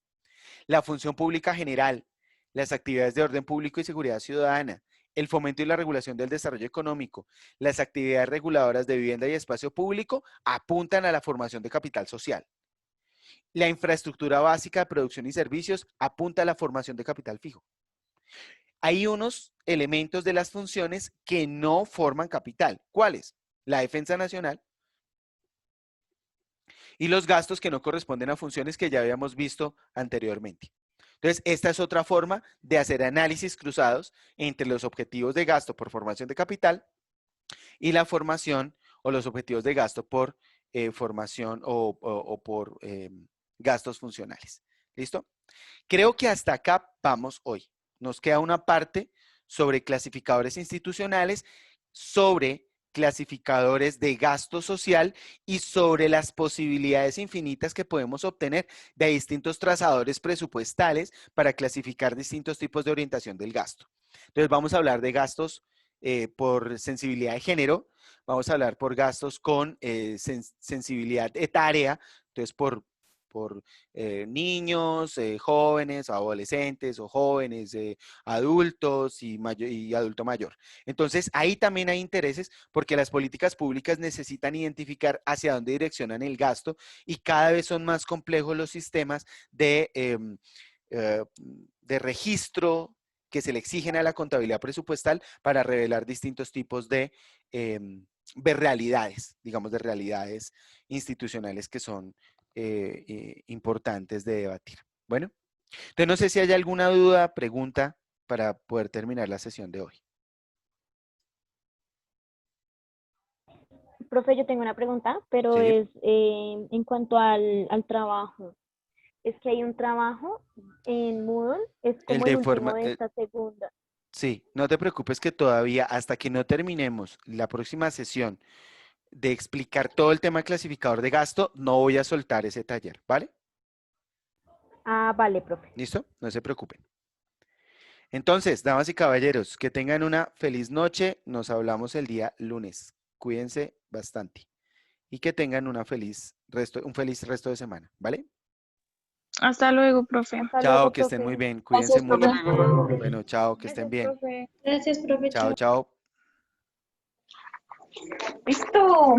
La función pública general, las actividades de orden público y seguridad ciudadana, el fomento y la regulación del desarrollo económico, las actividades reguladoras de vivienda y espacio público apuntan a la formación de capital social. La infraestructura básica de producción y servicios apunta a la formación de capital fijo. Hay unos elementos de las funciones que no forman capital. ¿Cuáles? La defensa nacional y los gastos que no corresponden a funciones que ya habíamos visto anteriormente. Entonces, esta es otra forma de hacer análisis cruzados entre los objetivos de gasto por formación de capital y la formación o los objetivos de gasto por formación o por gastos funcionales. ¿Listo? Creo que hasta acá vamos hoy. Nos queda una parte sobre clasificadores institucionales, sobre clasificadores de gasto social y sobre las posibilidades infinitas que podemos obtener de distintos trazadores presupuestales para clasificar distintos tipos de orientación del gasto. Entonces vamos a hablar de gastos por sensibilidad de género, vamos a hablar por gastos con sensibilidad etaria, entonces por niños, jóvenes, adolescentes o jóvenes, adultos y adulto mayor. Entonces, ahí también hay intereses porque las políticas públicas necesitan identificar hacia dónde direccionan el gasto y cada vez son más complejos los sistemas de registro que se le exigen a la contabilidad presupuestal para revelar distintos tipos de realidades, digamos, de realidades institucionales que son importantes de debatir. Bueno, entonces no sé si hay alguna duda, pregunta para poder terminar la sesión de hoy. Profe, yo tengo una pregunta, pero Sí. es en cuanto al trabajo. Es que hay un trabajo en Moodle, es como el último de esta segunda. Sí, no te preocupes que todavía, hasta que no terminemos la próxima sesión de explicar todo el tema clasificador de gasto, no voy a soltar ese taller, ¿vale? Ah, vale, profe. ¿Listo? No se preocupen. Entonces, damas y caballeros, que tengan una feliz noche. Nos hablamos el día lunes. Cuídense bastante. Y que tengan un feliz resto de semana, ¿vale? Hasta luego, profe. Hasta Chao, luego, que estén profe. muy bien. Cuídense Gracias, mucho. profe. Bueno, chao, que estén bien. Gracias, profe. Chao, chao. Listo.